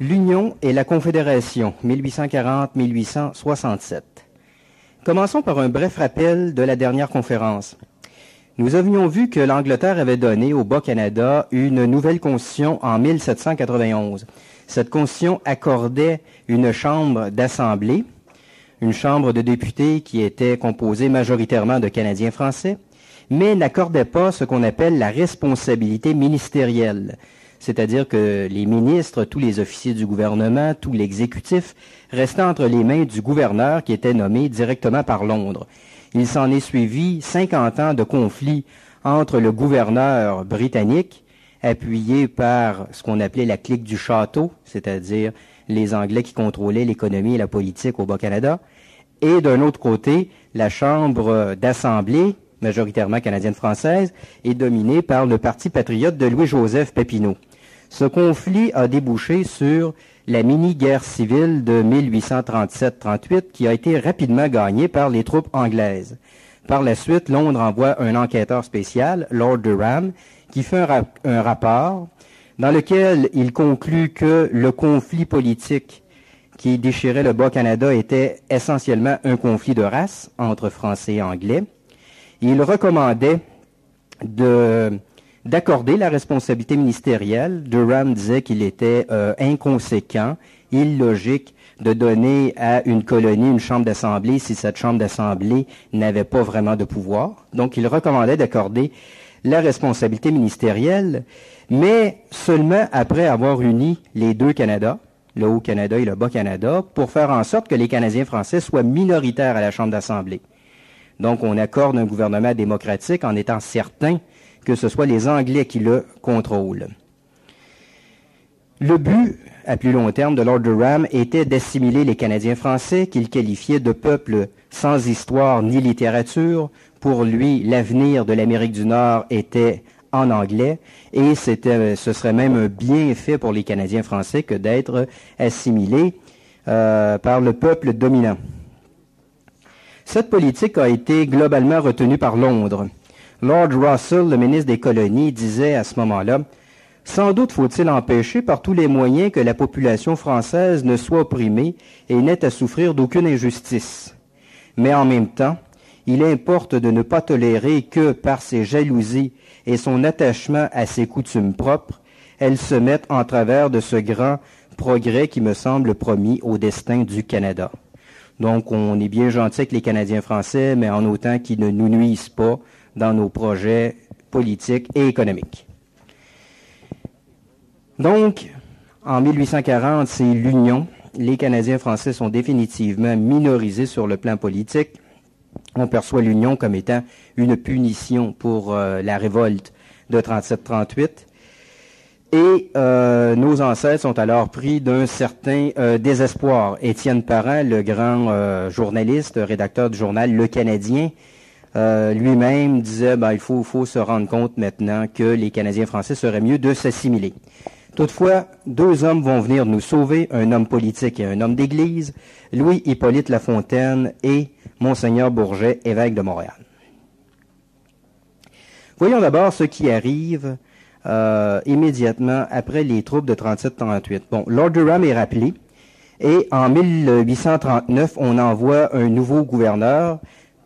L'Union et la Confédération, 1840-1867. Commençons par un bref rappel de la dernière conférence. Nous avions vu que l'Angleterre avait donné au Bas-Canada une nouvelle constitution en 1791. Cette constitution accordait une chambre d'assemblée, une chambre de députés qui était composée majoritairement de Canadiens français, mais n'accordait pas ce qu'on appelle la responsabilité ministérielle. C'est-à-dire que les ministres, tous les officiers du gouvernement, tout l'exécutif restaient entre les mains du gouverneur qui était nommé directement par Londres. Il s'en est suivi 50 ans de conflit entre le gouverneur britannique, appuyé par ce qu'on appelait la clique du château, c'est-à-dire les Anglais qui contrôlaient l'économie et la politique au Bas-Canada, et d'un autre côté, la Chambre d'Assemblée, majoritairement canadienne-française, est dominée par le Parti patriote de Louis-Joseph Papineau. Ce conflit a débouché sur la mini-guerre civile de 1837-38 qui a été rapidement gagnée par les troupes anglaises. Par la suite, Londres envoie un enquêteur spécial, Lord Durham, qui fait un rapport dans lequel il conclut que le conflit politique qui déchirait le Bas-Canada était essentiellement un conflit de race entre Français et Anglais. Il recommandait d'accorder la responsabilité ministérielle. Durham disait qu'il était inconséquent, illogique de donner à une colonie une chambre d'assemblée si cette chambre d'assemblée n'avait pas vraiment de pouvoir. Donc, il recommandait d'accorder la responsabilité ministérielle, mais seulement après avoir uni les deux Canada, le Haut-Canada et le Bas-Canada, pour faire en sorte que les Canadiens français soient minoritaires à la chambre d'assemblée. Donc, on accorde un gouvernement démocratique en étant certain que ce soit les Anglais qui le contrôlent. Le but, à plus long terme, de Lord Durham était d'assimiler les Canadiens français qu'il qualifiait de peuple sans histoire ni littérature. Pour lui, l'avenir de l'Amérique du Nord était en anglais et ce serait même un bienfait pour les Canadiens français que d'être assimilés par le peuple dominant. Cette politique a été globalement retenue par Londres. Lord Russell, le ministre des colonies, disait à ce moment-là « Sans doute faut-il empêcher par tous les moyens que la population française ne soit opprimée et n'ait à souffrir d'aucune injustice. Mais en même temps, il importe de ne pas tolérer que, par ses jalousies et son attachement à ses coutumes propres, elle se mette en travers de ce grand progrès qui me semble promis au destin du Canada. » Donc, on est bien gentil avec les Canadiens français, mais en autant qu'ils ne nous nuisent pas dans nos projets politiques et économiques. Donc, en 1840, c'est l'Union. Les Canadiens français sont définitivement minorisés sur le plan politique. On perçoit l'Union comme étant une punition pour la révolte de 37-38. Et nos ancêtres sont alors pris d'un certain désespoir. Étienne Parent, le grand journaliste, rédacteur du journal Le Canadien, lui-même disait il faut se rendre compte maintenant que les Canadiens français seraient mieux de s'assimiler. Toutefois, deux hommes vont venir nous sauver, un homme politique et un homme d'église, Louis-Hippolyte Lafontaine et Monseigneur Bourget, évêque de Montréal. Voyons d'abord ce qui arrive immédiatement après les troupes de 37-38. Bon, Lord Durham est rappelé et en 1839, on envoie un nouveau gouverneur,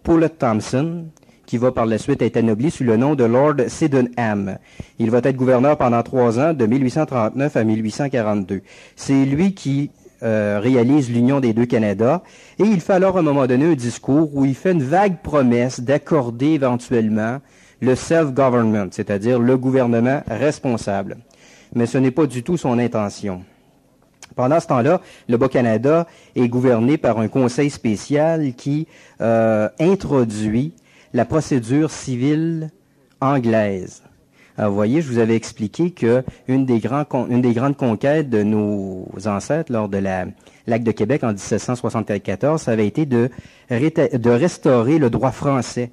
Poulett Thomson, qui va par la suite être anobli sous le nom de Lord Sydenham. Il va être gouverneur pendant 3 ans, de 1839 à 1842. C'est lui qui réalise l'union des deux Canada, et il fait alors à un moment donné un discours où il fait une vague promesse d'accorder éventuellement le self-government, c'est-à-dire le gouvernement responsable. Mais ce n'est pas du tout son intention. Pendant ce temps-là, le Bas-Canada est gouverné par un conseil spécial qui introduit la procédure civile anglaise. Alors, vous voyez, je vous avais expliqué que une des grandes conquêtes de nos ancêtres lors de l'acte de Québec en 1774, ça avait été de restaurer le droit français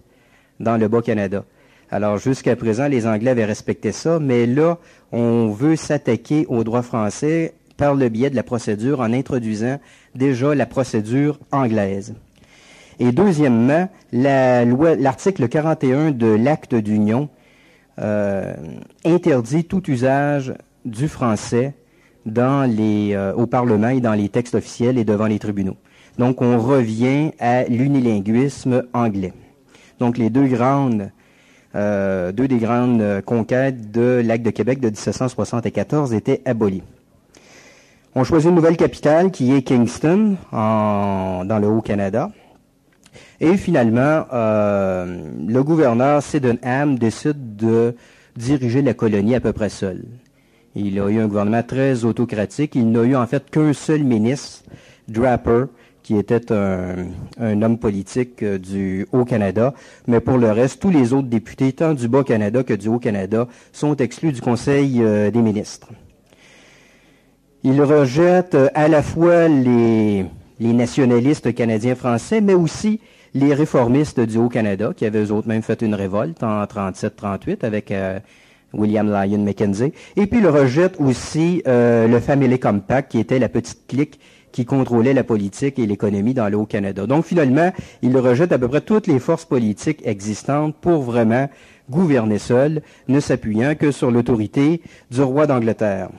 dans le Bas-Canada. Alors, jusqu'à présent, les Anglais avaient respecté ça, mais là, on veut s'attaquer au droit français par le biais de la procédure en introduisant déjà la procédure anglaise. Et deuxièmement, l'article 41 de l'acte d'union interdit tout usage du français au Parlement et dans les textes officiels et devant les tribunaux. Donc, on revient à l'unilinguisme anglais. Donc, les deux des grandes conquêtes de l'Acte de Québec de 1774 étaient abolies. On choisit une nouvelle capitale qui est Kingston, dans le Haut-Canada. Et finalement, le gouverneur Sydenham décide de diriger la colonie à peu près seul. Il a eu un gouvernement très autocratique. Il n'a eu en fait qu'un seul ministre, Draper, qui était un homme politique du Haut-Canada. Mais pour le reste, tous les autres députés, tant du Bas-Canada que du Haut-Canada, sont exclus du Conseil des ministres. Il rejette à la fois les nationalistes canadiens-français, mais aussi les réformistes du Haut-Canada, qui avaient eux autres même fait une révolte en 37-38 avec William Lyon Mackenzie. Et puis il rejette aussi le Family Compact, qui était la petite clique qui contrôlait la politique et l'économie dans le Haut-Canada. Donc finalement, il rejette à peu près toutes les forces politiques existantes pour vraiment gouverner seul, ne s'appuyant que sur l'autorité du roi d'Angleterre.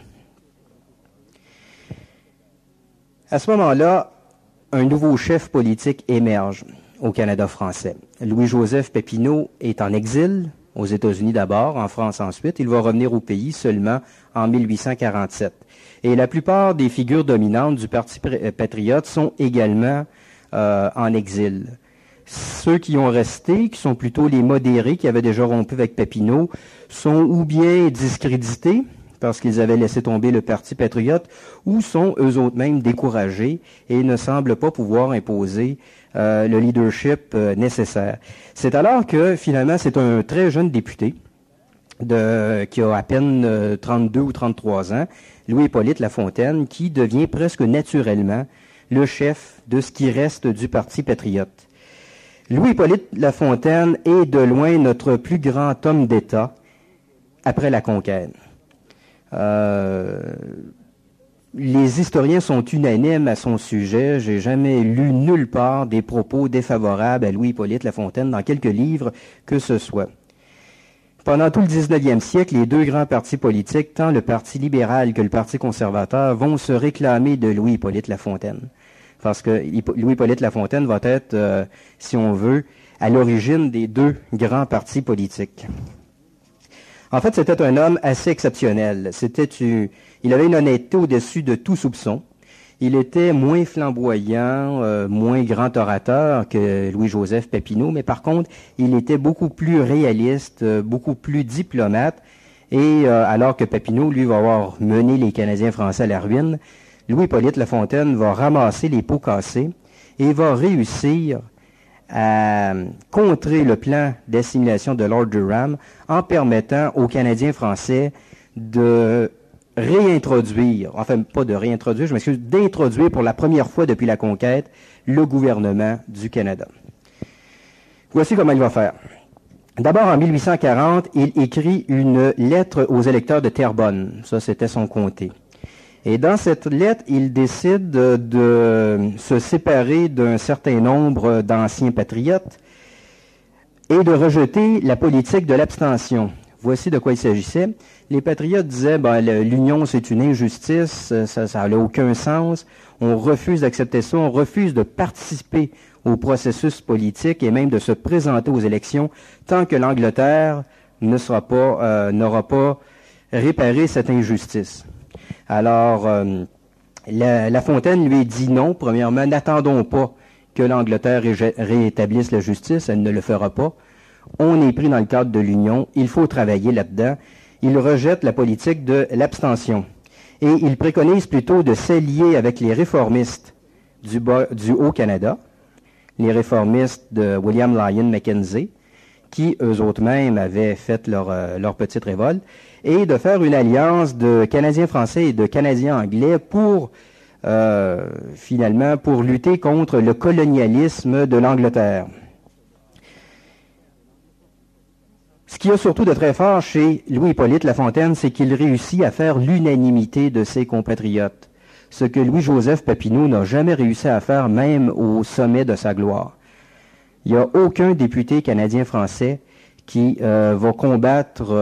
À ce moment-là, un nouveau chef politique émerge au Canada français. Louis-Joseph Papineau est en exil, aux États-Unis d'abord, en France ensuite. Il va revenir au pays seulement en 1847. Et la plupart des figures dominantes du Parti patriote sont également en exil. Ceux qui ont resté, qui sont plutôt les modérés, qui avaient déjà rompu avec Papineau, sont ou bien discrédités, parce qu'ils avaient laissé tomber le Parti patriote, ou sont eux autres mêmes découragés et ne semblent pas pouvoir imposer le leadership nécessaire. C'est alors que, finalement, c'est un très jeune député qui a à peine 32 ou 33 ans, Louis-Hippolyte Lafontaine, qui devient presque naturellement le chef de ce qui reste du Parti patriote. Louis-Hippolyte Lafontaine est de loin notre plus grand homme d'État après la conquête. Les historiens sont unanimes à son sujet. J'ai jamais lu nulle part des propos défavorables à Louis-Hippolyte Lafontaine dans quelques livres que ce soit. Pendant tout le 19e siècle, les deux grands partis politiques, tant le Parti libéral que le Parti conservateur, vont se réclamer de Louis-Hippolyte Lafontaine. Parce que Louis-Hippolyte Lafontaine va être, si on veut, à l'origine des deux grands partis politiques. En fait, c'était un homme assez exceptionnel. Il avait une honnêteté au-dessus de tout soupçon. Il était moins flamboyant, moins grand orateur que Louis-Joseph Papineau, mais par contre, il était beaucoup plus réaliste, beaucoup plus diplomate. Et alors que Papineau, lui, va avoir mené les Canadiens français à la ruine, Louis-Hippolyte Lafontaine va ramasser les pots cassés et va réussir à contrer le plan d'assimilation de Lord Durham en permettant aux Canadiens français de réintroduire, enfin pas de réintroduire, je m'excuse, d'introduire pour la première fois depuis la conquête le gouvernement du Canada. Voici comment il va faire. D'abord, en 1840, il écrit une lettre aux électeurs de Terrebonne. Ça, c'était son comté. Et dans cette lettre, il décide de se séparer d'un certain nombre d'anciens patriotes et de rejeter la politique de l'abstention. Voici de quoi il s'agissait. Les patriotes disaient, l'union c'est une injustice, ça n'a aucun sens, on refuse d'accepter ça, on refuse de participer au processus politique et même de se présenter aux élections tant que l'Angleterre n'aura pas réparé cette injustice. Alors, Lafontaine lui dit non. Premièrement, n'attendons pas que l'Angleterre réétablisse la justice, elle ne le fera pas. On est pris dans le cadre de l'Union, il faut travailler là-dedans. Il rejette la politique de l'abstention. Et il préconise plutôt de s'allier avec les réformistes du Haut-Canada, les réformistes de William Lyon Mackenzie, qui eux autres mêmes avaient fait leur petite révolte, et de faire une alliance de Canadiens français et de Canadiens anglais pour finalement pour lutter contre le colonialisme de l'Angleterre. Ce qu'il y a surtout de très fort chez Louis-Hippolyte Lafontaine, c'est qu'il réussit à faire l'unanimité de ses compatriotes, ce que Louis-Joseph Papineau n'a jamais réussi à faire même au sommet de sa gloire. Il n'y a aucun député canadien-français qui va combattre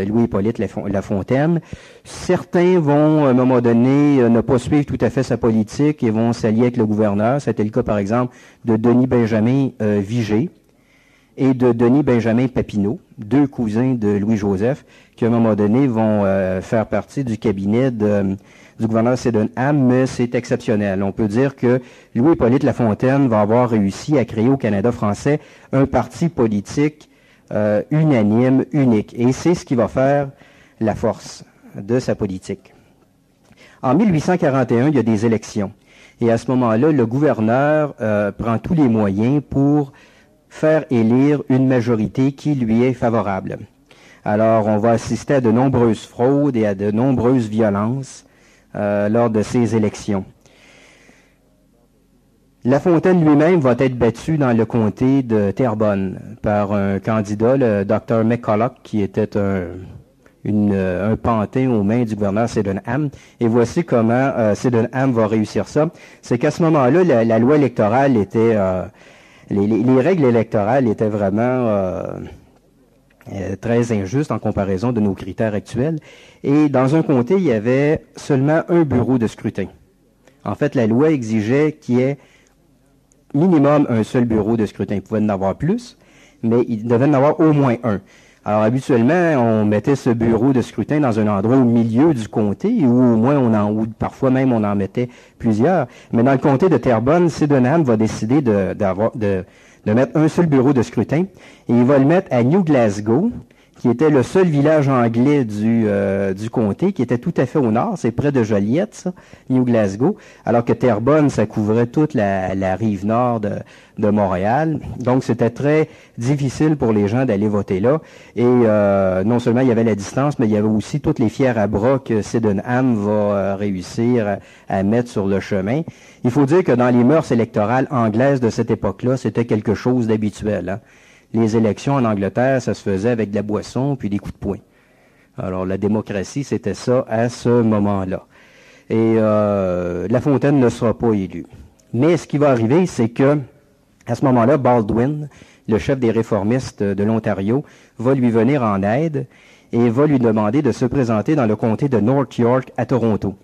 Louis-Hippolyte Lafontaine. Certains vont, à un moment donné, ne pas suivre tout à fait sa politique et vont s'allier avec le gouverneur. C'était le cas, par exemple, de Denis Benjamin Vigée et de Denis Benjamin Papineau, deux cousins de Louis-Joseph, qui, à un moment donné, vont faire partie du cabinet du gouverneur Sydenham, mais c'est exceptionnel. On peut dire que Louis-Hippolyte Lafontaine va avoir réussi à créer au Canada français un parti politique unanime, unique. Et c'est ce qui va faire la force de sa politique. En 1841, il y a des élections. Et à ce moment-là, le gouverneur prend tous les moyens pour faire élire une majorité qui lui est favorable. Alors, on va assister à de nombreuses fraudes et à de nombreuses violences lors de ces élections. Lafontaine lui-même va être battu dans le comté de Terrebonne par un candidat, le Dr. McCulloch, qui était un pantin aux mains du gouverneur Sydenham. Et voici comment Sydenham va réussir ça. C'est qu'à ce moment-là, la loi électorale était... les règles électorales étaient vraiment très injustes en comparaison de nos critères actuels. Et dans un comté, il y avait seulement un bureau de scrutin. En fait, la loi exigeait qu'il y ait minimum un seul bureau de scrutin. Il pouvait en avoir plus, mais il devait en avoir au moins un. Alors, habituellement, on mettait ce bureau de scrutin dans un endroit au milieu du comté, ou au moins ou parfois même on en mettait plusieurs. Mais dans le comté de Terrebonne, Sydenham va décider de mettre un seul bureau de scrutin, et il va le mettre à New Glasgow, qui était le seul village anglais du comté, qui était tout à fait au nord, c'est près de Joliette, ça, New Glasgow, alors que Terrebonne, ça couvrait toute la rive nord de Montréal. Donc, c'était très difficile pour les gens d'aller voter là. Et non seulement il y avait la distance, mais il y avait aussi toutes les fiers à bras que Sydenham va réussir à mettre sur le chemin. Il faut dire que dans les mœurs électorales anglaises de cette époque-là, c'était quelque chose d'habituel, hein. Les élections en Angleterre, ça se faisait avec de la boisson puis des coups de poing. Alors, la démocratie, c'était ça à ce moment-là. Et Lafontaine ne sera pas élu. Mais ce qui va arriver, c'est que à ce moment-là, Baldwin, le chef des réformistes de l'Ontario, va lui venir en aide et va lui demander de se présenter dans le comté de North York à Toronto.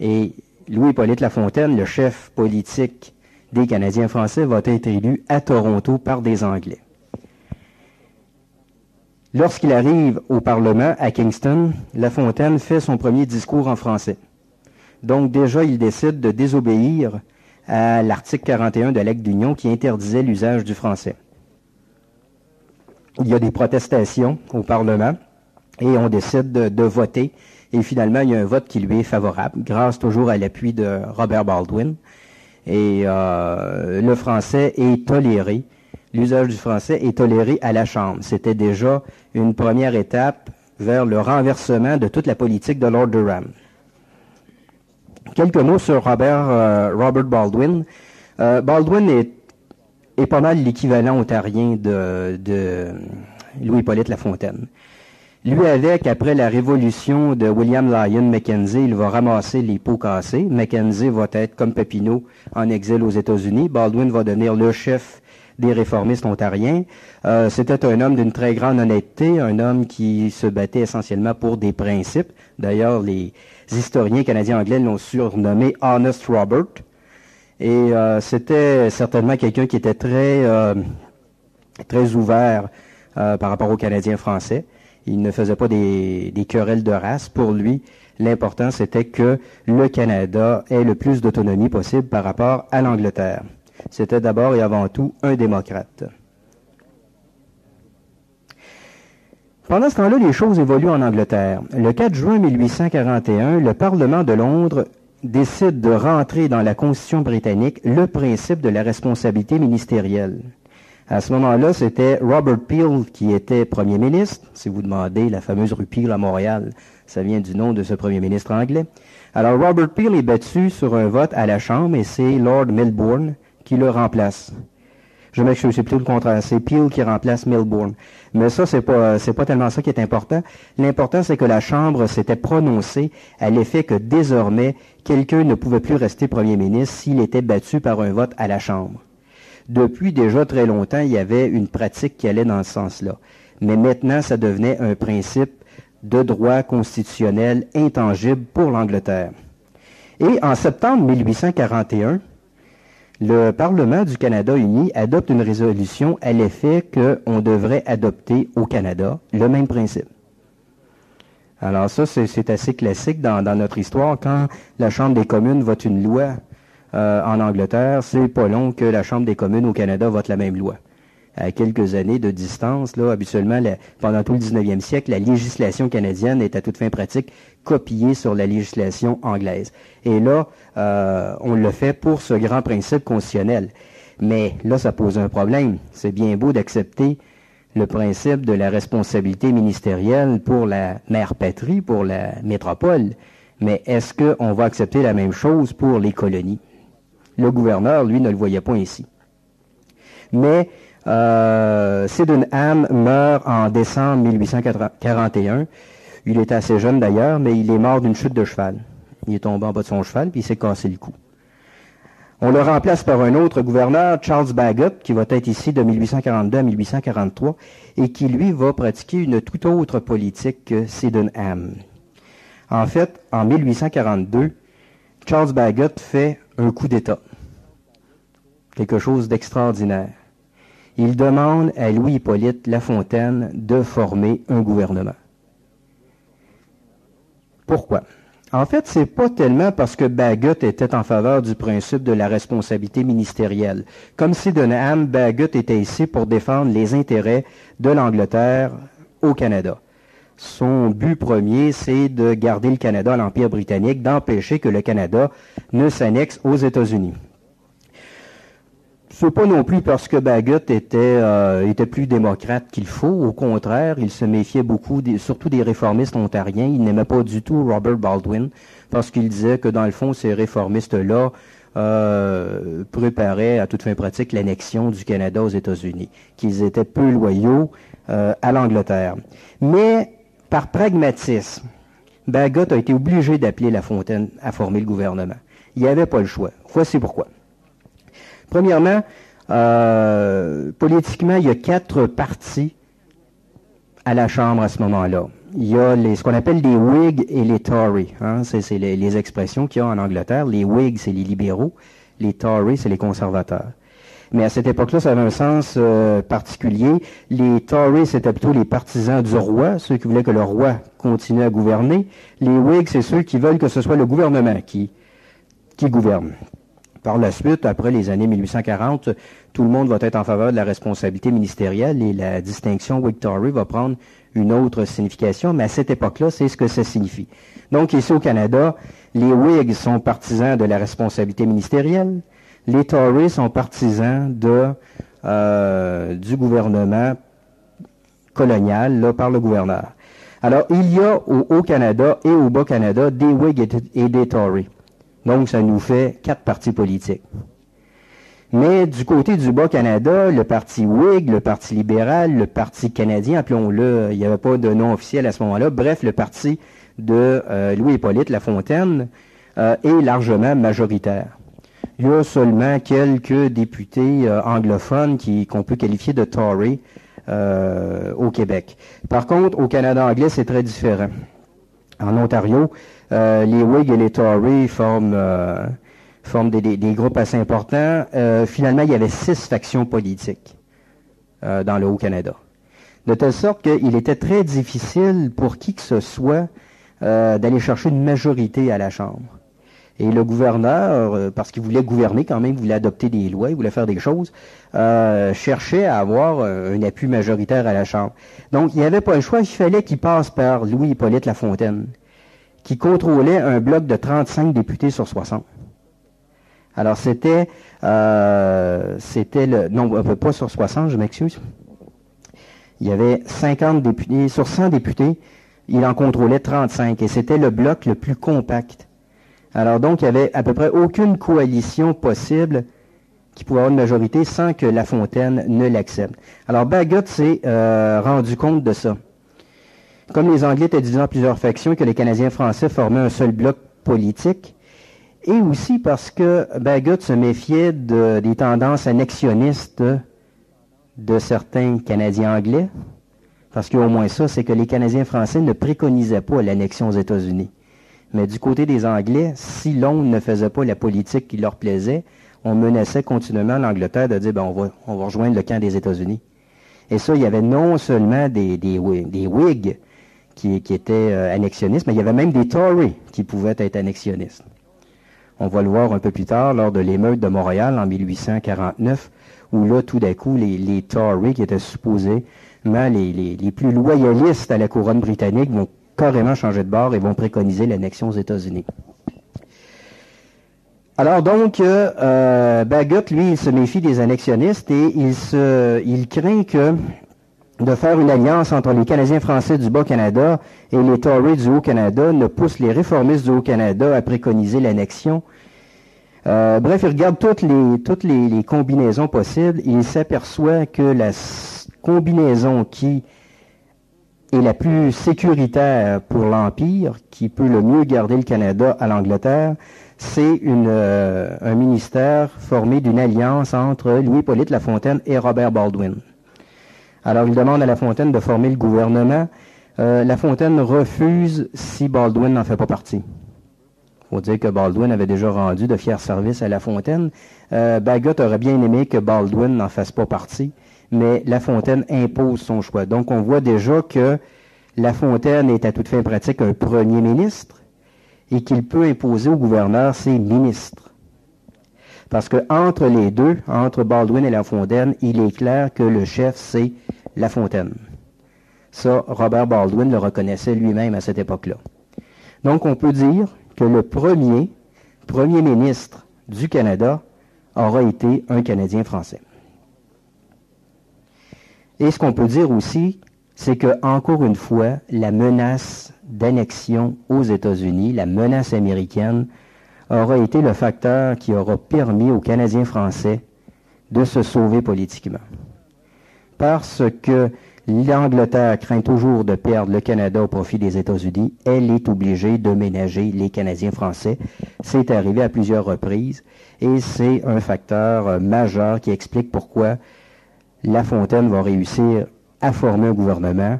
Et Louis-Hippolyte Lafontaine, le chef politique des Canadiens français, va être élu à Toronto par des Anglais. Lorsqu'il arrive au Parlement à Kingston, Lafontaine fait son premier discours en français. Donc déjà, il décide de désobéir à l'article 41 de l'Acte d'Union qui interdisait l'usage du français. Il y a des protestations au Parlement et on décide de voter. Et finalement, il y a un vote qui lui est favorable, grâce toujours à l'appui de Robert Baldwin. Et le français est toléré. L'usage du français est toléré à la Chambre. C'était déjà une première étape vers le renversement de toute la politique de Lord Durham. Quelques mots sur Robert Baldwin. Baldwin est pas mal l'équivalent ontarien de Louis-Hippolyte Lafontaine. Lui avec, après la révolution de William Lyon Mackenzie, il va ramasser les pots cassés. Mackenzie va être, comme Papineau, en exil aux États-Unis. Baldwin va devenir le chef des réformistes ontariens. C'était un homme d'une très grande honnêteté, un homme qui se battait essentiellement pour des principes. D'ailleurs, les historiens canadiens-anglais l'ont surnommé Honest Robert. Et c'était certainement quelqu'un qui était très ouvert par rapport aux Canadiens français. Il ne faisait pas des querelles de race. Pour lui, l'important, c'était que le Canada ait le plus d'autonomie possible par rapport à l'Angleterre. C'était d'abord et avant tout un démocrate. Pendant ce temps-là, les choses évoluent en Angleterre. Le 4 juin 1841, le Parlement de Londres décide de rentrer dans la Constitution britannique le principe de la responsabilité ministérielle. À ce moment-là, c'était Robert Peel qui était premier ministre. Si vous demandez la fameuse rue Peel à Montréal, ça vient du nom de ce premier ministre anglais. Alors, Robert Peel est battu sur un vote à la Chambre et c'est Lord Milborne qui le remplace. Je m'excuse, c'est plutôt le contraire. C'est Peel qui remplace Milborne. Mais ça, c'est pas tellement ça qui est important. L'important, c'est que la Chambre s'était prononcée à l'effet que désormais, quelqu'un ne pouvait plus rester premier ministre s'il était battu par un vote à la Chambre. Depuis déjà très longtemps, il y avait une pratique qui allait dans ce sens-là. Mais maintenant, ça devenait un principe de droit constitutionnel intangible pour l'Angleterre. Et en septembre 1841, le Parlement du Canada uni adopte une résolution à l'effet qu'on devrait adopter au Canada le même principe. Alors ça, c'est assez classique dans notre histoire. Quand la Chambre des communes vote une loi en Angleterre, c'est pas long que la Chambre des communes au Canada vote la même loi. À quelques années de distance, là, habituellement, pendant tout le 19e siècle, la législation canadienne est à toute fin pratique copiée sur la législation anglaise. Et là, on le fait pour ce grand principe constitutionnel. Mais là, ça pose un problème. C'est bien beau d'accepter le principe de la responsabilité ministérielle pour la mère patrie, pour la métropole. Mais est-ce qu'on va accepter la même chose pour les colonies? Le gouverneur, lui, ne le voyait pas ainsi. Mais Sydenham meurt en décembre 1841. Il était assez jeune d'ailleurs, mais il est mort d'une chute de cheval. Il est tombé en bas de son cheval, puis il s'est cassé le cou. On le remplace par un autre gouverneur, Charles Bagot, qui va être ici de 1842 à 1843, et qui, lui, va pratiquer une toute autre politique que Sydenham. En fait, en 1842, Charles Bagot fait un coup d'État. Quelque chose d'extraordinaire. Il demande à Louis-Hippolyte Lafontaine de former un gouvernement. Pourquoi? En fait, c'est pas tellement parce que Bagot était en faveur du principe de la responsabilité ministérielle. Comme Sydenham, Bagot était ici pour défendre les intérêts de l'Angleterre au Canada. Son but premier, c'est de garder le Canada à l'Empire britannique, d'empêcher que le Canada ne s'annexe aux États-Unis. C'est pas non plus parce que Bagot était plus démocrate qu'il faut. Au contraire, il se méfiait beaucoup, surtout des réformistes ontariens. Il n'aimait pas du tout Robert Baldwin parce qu'il disait que dans le fond, ces réformistes-là préparaient à toute fin pratique l'annexion du Canada aux États-Unis, qu'ils étaient peu loyaux à l'Angleterre. Mais par pragmatisme, Bagot a été obligé d'appeler Lafontaine à former le gouvernement. Il n'y avait pas le choix. Voici pourquoi. Premièrement, politiquement, il y a 4 partis à la Chambre à ce moment-là. Il y a ce qu'on appelle les Whigs et les Tories. Hein, c'est les expressions qu'il y a en Angleterre. Les Whigs, c'est les libéraux. Les Tories, c'est les conservateurs. Mais à cette époque-là, ça avait un sens particulier. Les Tories, c'était plutôt les partisans du roi, ceux qui voulaient que le roi continue à gouverner. Les Whigs, c'est ceux qui veulent que ce soit le gouvernement qui gouverne. Par la suite, après les années 1840, tout le monde va être en faveur de la responsabilité ministérielle et la distinction Whig-Tory va prendre une autre signification, mais à cette époque-là, c'est ce que ça signifie. Donc, ici au Canada, les Whigs sont partisans de la responsabilité ministérielle, les Tories sont partisans du gouvernement colonial là, par le gouverneur. Alors, il y a au Canada et au Bas-Canada des Whigs et des Tories. Donc, ça nous fait 4 partis politiques. Mais du côté du Bas-Canada, le Parti Whig, le Parti libéral, le Parti canadien, appelons-le, il n'y avait pas de nom officiel à ce moment-là, bref, le parti de Louis-Hippolyte Lafontaine est largement majoritaire. Il y a seulement quelques députés anglophones qu'on peut qualifier de Tory au Québec. Par contre, au Canada anglais, c'est très différent. En Ontario, les Whigs et les Tories forment des groupes assez importants. Finalement, il y avait 6 factions politiques dans le Haut-Canada. De telle sorte qu'il était très difficile pour qui que ce soit d'aller chercher une majorité à la Chambre. Et le gouverneur, parce qu'il voulait gouverner quand même, il voulait adopter des lois, il voulait faire des choses, cherchait à avoir un appui majoritaire à la Chambre. Donc, il n'y avait pas le choix, il fallait qu'il passe par Louis-Hippolyte Lafontaine, qui contrôlait un bloc de 35 députés sur 60. Alors, c'était non, pas sur 60, je m'excuse. Il y avait 50 députés, sur 100 députés, il en contrôlait 35, et c'était le bloc le plus compact. Alors donc, il n'y avait à peu près aucune coalition possible qui pouvait avoir une majorité sans que Lafontaine ne l'accepte. Alors Bagot s'est rendu compte de ça. Comme les Anglais étaient divisés en plusieurs factions et que les Canadiens français formaient un seul bloc politique, et aussi parce que Bagot se méfiait des tendances annexionnistes de certains Canadiens anglais, parce qu'au moins ça, c'est que les Canadiens français ne préconisaient pas l'annexion aux États-Unis. Mais du côté des Anglais, si Londres ne faisait pas la politique qui leur plaisait, on menaçait continuellement l'Angleterre de dire on va rejoindre le camp des États-Unis. Et ça, il y avait non seulement des Whigs qui étaient annexionnistes, mais il y avait même des Tories qui pouvaient être annexionnistes. On va le voir un peu plus tard lors de l'émeute de Montréal en 1849, où là, tout d'un coup, les Tories, qui étaient supposément les plus loyalistes à la couronne britannique, vont carrément changer de bord et vont préconiser l'annexion aux États-Unis. Alors donc, Bagot, lui, il se méfie des annexionnistes et il craint que de faire une alliance entre les Canadiens français du Bas-Canada et les Tories du Haut-Canada ne pousse les réformistes du Haut-Canada à préconiser l'annexion. Bref, il regarde toutes les combinaisons possibles et il s'aperçoit que la combinaison qui est la plus sécuritaire pour l'Empire, qui peut le mieux garder le Canada à l'Angleterre, c'est un ministère formé d'une alliance entre Louis-Hippolyte Lafontaine et Robert Baldwin. Alors, il demande à Lafontaine de former le gouvernement. Lafontaine refuse si Baldwin n'en fait pas partie. Il faut dire que Baldwin avait déjà rendu de fiers services à Lafontaine. Bagot aurait bien aimé que Baldwin n'en fasse pas partie, mais Lafontaine impose son choix. Donc, on voit déjà que Lafontaine est à toute fin pratique un premier ministre et qu'il peut imposer au gouverneur ses ministres. Parce que entre les deux, entre Baldwin et Lafontaine, il est clair que le chef, c'est Lafontaine. Ça, Robert Baldwin le reconnaissait lui-même à cette époque-là. Donc, on peut dire que le premier ministre du Canada aura été un Canadien français. Et ce qu'on peut dire aussi, c'est que, encore une fois, la menace d'annexion aux États-Unis, la menace américaine, aura été le facteur qui aura permis aux Canadiens français de se sauver politiquement. Parce que l'Angleterre craint toujours de perdre le Canada au profit des États-Unis, elle est obligée de ménager les Canadiens français. C'est arrivé à plusieurs reprises et c'est un facteur majeur qui explique pourquoi Lafontaine va réussir à former un gouvernement,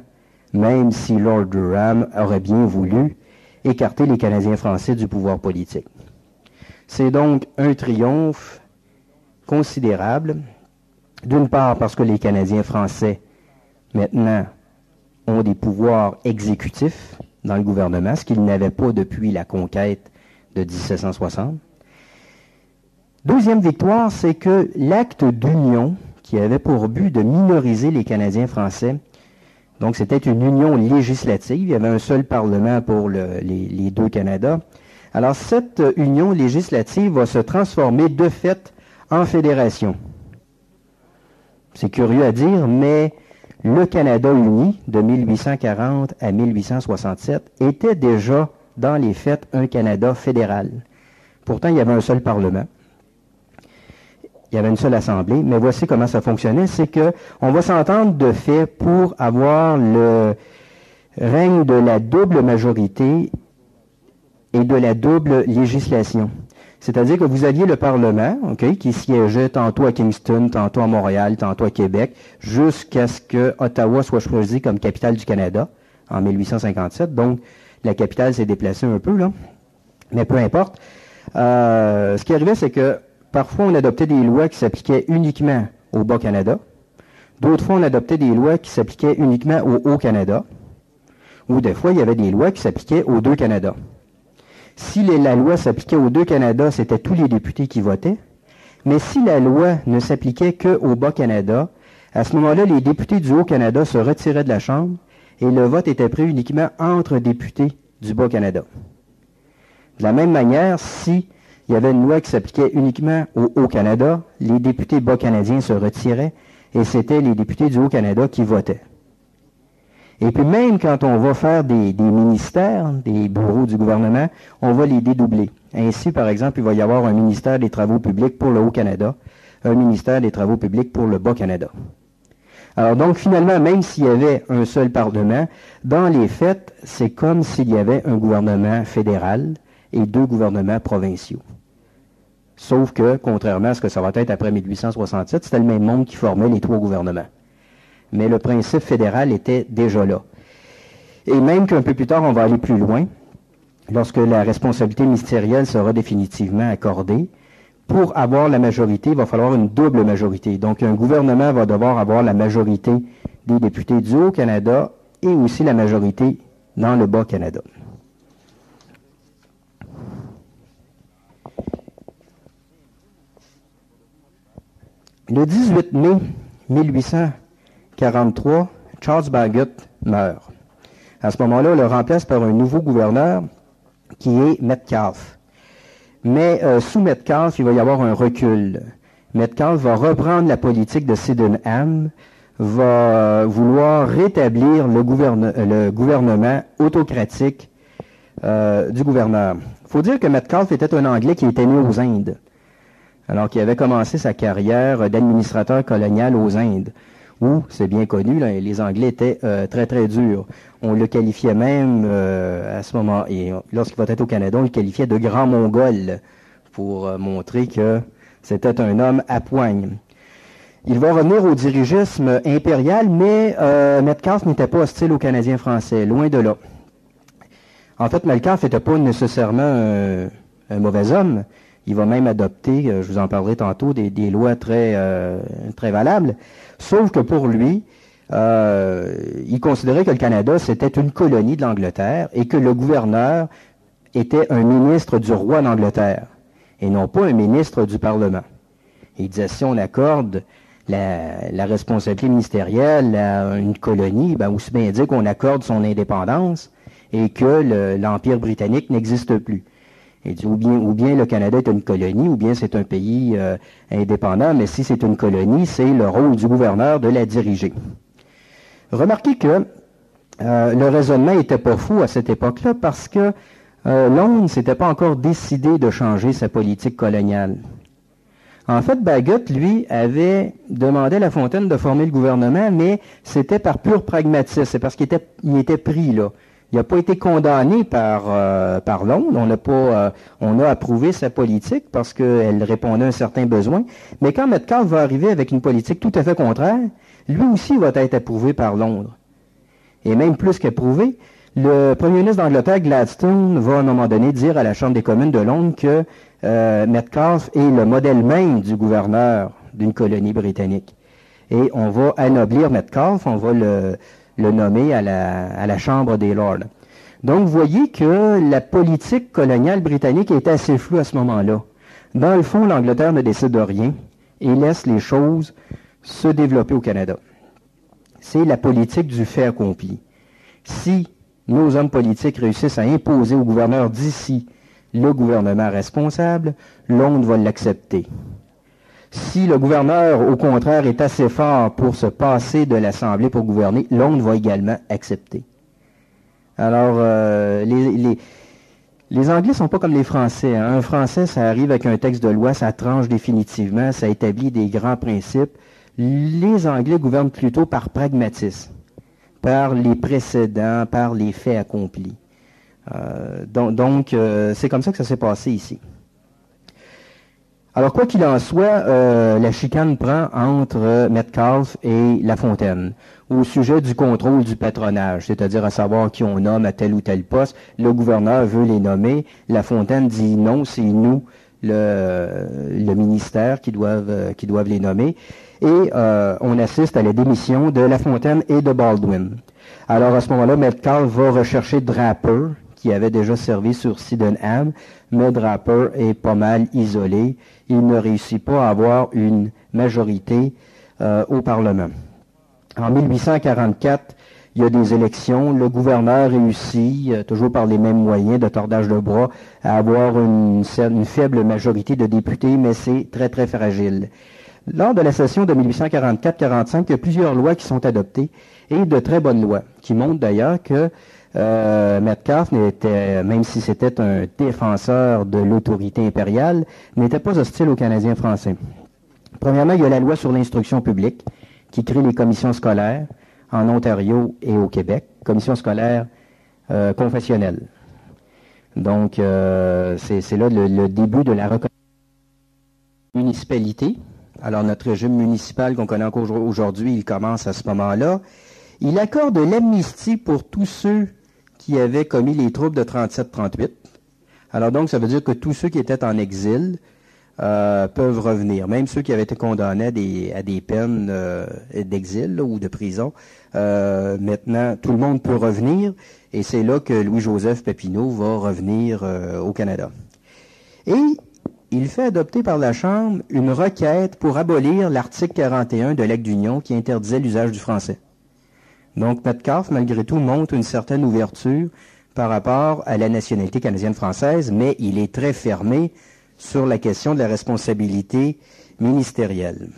même si Lord Durham aurait bien voulu écarter les Canadiens français du pouvoir politique. C'est donc un triomphe considérable, d'une part parce que les Canadiens français, maintenant, ont des pouvoirs exécutifs dans le gouvernement, ce qu'ils n'avaient pas depuis la conquête de 1760. Deuxième victoire, c'est que l'acte d'union, qui avait pour but de minoriser les Canadiens français, donc c'était une union législative, il y avait un seul parlement pour les deux Canadas. Alors cette union législative va se transformer de fait en fédération. C'est curieux à dire, mais le Canada uni de 1840 à 1867 était déjà dans les faits un Canada fédéral. Pourtant, il y avait un seul parlement. Il y avait une seule assemblée, mais voici comment ça fonctionnait, c'est que on va s'entendre de fait pour avoir le règne de la double majorité et de la double législation. C'est-à-dire que vous aviez le Parlement, qui siégeait tantôt à Kingston, tantôt à Montréal, tantôt à Québec, jusqu'à ce que Ottawa soit choisi comme capitale du Canada en 1857. Donc, la capitale s'est déplacée un peu, là. Mais peu importe. Ce qui arrivait, c'est que parfois, on adoptait des lois qui s'appliquaient uniquement au Bas-Canada. D'autres fois, on adoptait des lois qui s'appliquaient uniquement au Haut-Canada. Ou des fois, il y avait des lois qui s'appliquaient aux deux Canadas. Si la loi s'appliquait aux deux Canadas, c'était tous les députés qui votaient. Mais si la loi ne s'appliquait qu'au Bas-Canada, à ce moment-là, les députés du Haut-Canada se retiraient de la Chambre et le vote était pris uniquement entre députés du Bas-Canada. De la même manière, si il y avait une loi qui s'appliquait uniquement au Haut-Canada, les députés bas-canadiens se retiraient et c'était les députés du Haut-Canada qui votaient. Et puis même quand on va faire des ministères, des bureaux du gouvernement, on va les dédoubler. Ainsi, par exemple, il va y avoir un ministère des Travaux publics pour le Haut-Canada, un ministère des Travaux publics pour le Bas-Canada. Alors donc, finalement, même s'il y avait un seul Parlement, dans les faits, c'est comme s'il y avait un gouvernement fédéral et 2 gouvernements provinciaux. Sauf que, contrairement à ce que ça va être après 1867, c'était le même monde qui formait les 3 gouvernements. Mais le principe fédéral était déjà là. Et même qu'un peu plus tard, on va aller plus loin, lorsque la responsabilité ministérielle sera définitivement accordée, pour avoir la majorité, il va falloir une double majorité. Donc, un gouvernement va devoir avoir la majorité des députés du Haut-Canada et aussi la majorité dans le Bas-Canada. Le 18 mai 1843, Charles Bagot meurt. À ce moment-là, on le remplace par un nouveau gouverneur qui est Metcalfe. Mais sous Metcalfe, il va y avoir un recul. Metcalfe va reprendre la politique de Sydenham, va vouloir rétablir le gouvernement autocratique du gouverneur. Il faut dire que Metcalfe était un Anglais qui était né aux Indes, alors qu'il avait commencé sa carrière d'administrateur colonial aux Indes, où, c'est bien connu, là, les Anglais étaient très très durs. On le qualifiait même à ce moment, et lorsqu'il va être au Canada, on le qualifiait de grand Mongol, pour montrer que c'était un homme à poigne. Il va revenir au dirigisme impérial, mais Metcalfe n'était pas hostile aux Canadiens français, loin de là. En fait, Metcalfe n'était pas nécessairement un mauvais homme. Il va même adopter, je vous en parlerai tantôt, des lois très valables. Sauf que pour lui, il considérait que le Canada, c'était une colonie de l'Angleterre et que le gouverneur était un ministre du roi d'Angleterre et non pas un ministre du Parlement. Et il disait, si on accorde la responsabilité ministérielle à une colonie, ben, aussi bien dire qu'on accorde son indépendance et que l'Empire britannique n'existe plus. Il dit, ou bien le Canada est une colonie, ou bien c'est un pays indépendant, mais si c'est une colonie, c'est le rôle du gouverneur de la diriger. Remarquez que le raisonnement n'était pas fou à cette époque-là, parce que Londres ne s'était pas encore décidé de changer sa politique coloniale. En fait, Bagot, lui, avait demandé à La Fontaine de former le gouvernement, mais c'était par pur pragmatisme, c'est parce qu'il était pris là. Il n'a pas été condamné par Londres. On a approuvé sa politique parce qu'elle répondait à un certain besoin. Mais quand Metcalfe va arriver avec une politique tout à fait contraire, lui aussi va être approuvé par Londres. Et même plus qu'approuvé, le premier ministre d'Angleterre, Gladstone, va à un moment donné dire à la Chambre des communes de Londres que Metcalfe est le modèle même du gouverneur d'une colonie britannique. Et on va anoblir Metcalfe, on va le nommer à la Chambre des Lords. Donc, vous voyez que la politique coloniale britannique est assez floue à ce moment-là. Dans le fond, l'Angleterre ne décide de rien et laisse les choses se développer au Canada. C'est la politique du fait accompli. Si nos hommes politiques réussissent à imposer au gouverneur d'ici le gouvernement responsable, Londres va l'accepter. Si le gouverneur, au contraire, est assez fort pour se passer de l'Assemblée pour gouverner, Londres va également accepter. Alors, les Anglais sont pas comme les Français. Hein. Un Français, ça arrive avec un texte de loi, ça tranche définitivement, ça établit des grands principes. Les Anglais gouvernent plutôt par pragmatisme, par les précédents, par les faits accomplis. Donc, c'est comme ça que ça s'est passé ici. Alors, quoi qu'il en soit, la chicane prend entre Metcalfe et La Fontaine au sujet du contrôle du patronage, c'est-à-dire à savoir qui on nomme à tel ou tel poste. Le gouverneur veut les nommer. La Fontaine dit non, c'est nous, le ministère, qui doivent les nommer. Et on assiste à la démission de La Fontaine et de Baldwin. Alors, à ce moment-là, Metcalfe va rechercher Draper, qui avait déjà servi sur Sydenham, mais Draper est pas mal isolé. Il ne réussit pas à avoir une majorité au Parlement. En 1844, il y a des élections. Le gouverneur réussit, toujours par les mêmes moyens de tordage de bras, à avoir une faible majorité de députés, mais c'est très, très fragile. Lors de la session de 1844-45, il y a plusieurs lois qui sont adoptées, et de très bonnes lois, qui montrent d'ailleurs que Metcalfe n'était, même si c'était un défenseur de l'autorité impériale, n'était pas hostile aux Canadiens français. Premièrement, il y a la loi sur l'instruction publique qui crée les commissions scolaires en Ontario et au Québec, commissions scolaires confessionnelles. Donc, c'est là le début de la reconnaissance de la municipalité. Alors, notre régime municipal qu'on connaît encore aujourd'hui, il commence à ce moment-là. Il accorde l'amnistie pour tous ceux qui avaient commis les troubles de 37-38. Alors donc, ça veut dire que tous ceux qui étaient en exil peuvent revenir, même ceux qui avaient été condamnés à des peines d'exil là, ou de prison. Maintenant, tout le monde peut revenir, et c'est là que Louis-Joseph Papineau va revenir au Canada. Et il fait adopter par la Chambre une requête pour abolir l'article 41 de l'Acte d'Union qui interdisait l'usage du français. Donc, Metcalfe, malgré tout, montre une certaine ouverture par rapport à la nationalité canadienne-française, mais il est très fermé sur la question de la responsabilité ministérielle.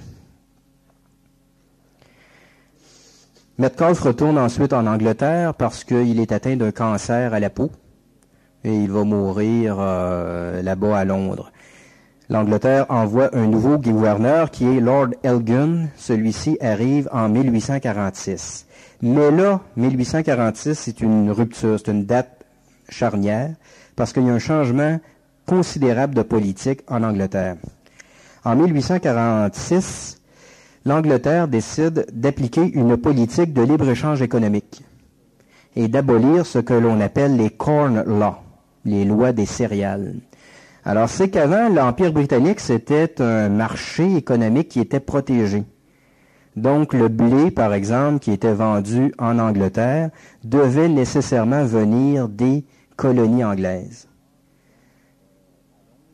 Metcalfe retourne ensuite en Angleterre parce qu'il est atteint d'un cancer à la peau et il va mourir là-bas à Londres. L'Angleterre envoie un nouveau gouverneur qui est Lord Elgin. Celui-ci arrive en 1846. Mais là, 1846, c'est une rupture, c'est une date charnière, parce qu'il y a un changement considérable de politique en Angleterre. En 1846, l'Angleterre décide d'appliquer une politique de libre-échange économique et d'abolir ce que l'on appelle les Corn Laws, les lois des céréales. Alors, c'est qu'avant, l'Empire britannique, c'était un marché économique qui était protégé. Donc, le blé, par exemple, qui était vendu en Angleterre, devait nécessairement venir des colonies anglaises.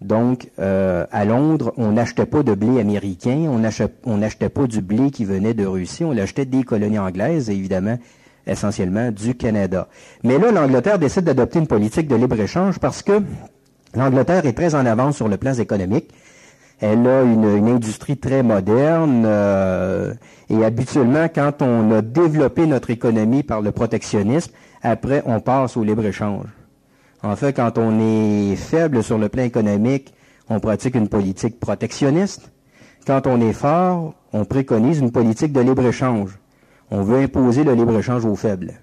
Donc, à Londres, on n'achetait pas de blé américain, on n'achetait pas du blé qui venait de Russie, on l'achetait des colonies anglaises, et évidemment, essentiellement du Canada. Mais là, l'Angleterre décide d'adopter une politique de libre-échange parce que l'Angleterre est très en avance sur le plan économique. Elle a une industrie très moderne et habituellement, quand on a développé notre économie par le protectionnisme, après, on passe au libre-échange. En fait, quand on est faible sur le plan économique, on pratique une politique protectionniste. Quand on est fort, on préconise une politique de libre-échange. On veut imposer le libre-échange aux faibles.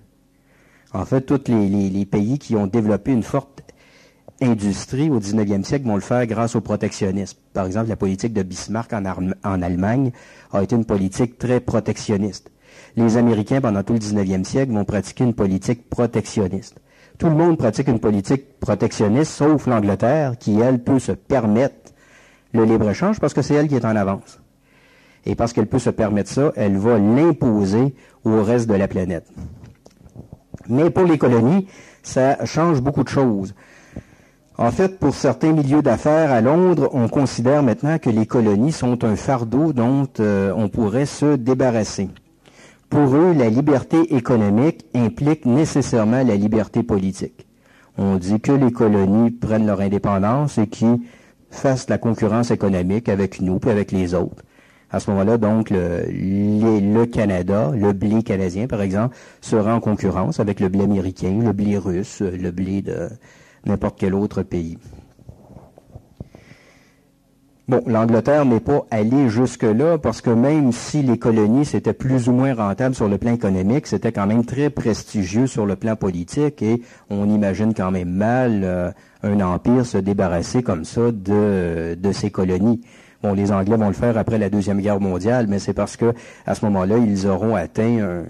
En fait, tous les pays qui ont développé une forte industrie au 19e siècle vont le faire grâce au protectionnisme. Par exemple, la politique de Bismarck en Allemagne a été une politique très protectionniste. Les Américains, pendant tout le 19e siècle, vont pratiquer une politique protectionniste. Tout le monde pratique une politique protectionniste, sauf l'Angleterre, qui, elle, peut se permettre le libre-échange parce que c'est elle qui est en avance. Et parce qu'elle peut se permettre ça, elle va l'imposer au reste de la planète. Mais pour les colonies, ça change beaucoup de choses. En fait, pour certains milieux d'affaires à Londres, on considère maintenant que les colonies sont un fardeau dont on pourrait se débarrasser. Pour eux, la liberté économique implique nécessairement la liberté politique. On dit que les colonies prennent leur indépendance et qu'ils fassent la concurrence économique avec nous et avec les autres. À ce moment-là, donc, le Canada, le blé canadien, par exemple, sera en concurrence avec le blé américain, le blé russe, le blé de n'importe quel autre pays. Bon, l'Angleterre n'est pas allée jusque-là parce que même si les colonies, c'était plus ou moins rentable sur le plan économique, c'était quand même très prestigieux sur le plan politique et on imagine quand même mal un empire se débarrasser comme ça de ses colonies. Bon, les Anglais vont le faire après la Deuxième Guerre mondiale, mais c'est parce que à ce moment-là, ils auront atteint un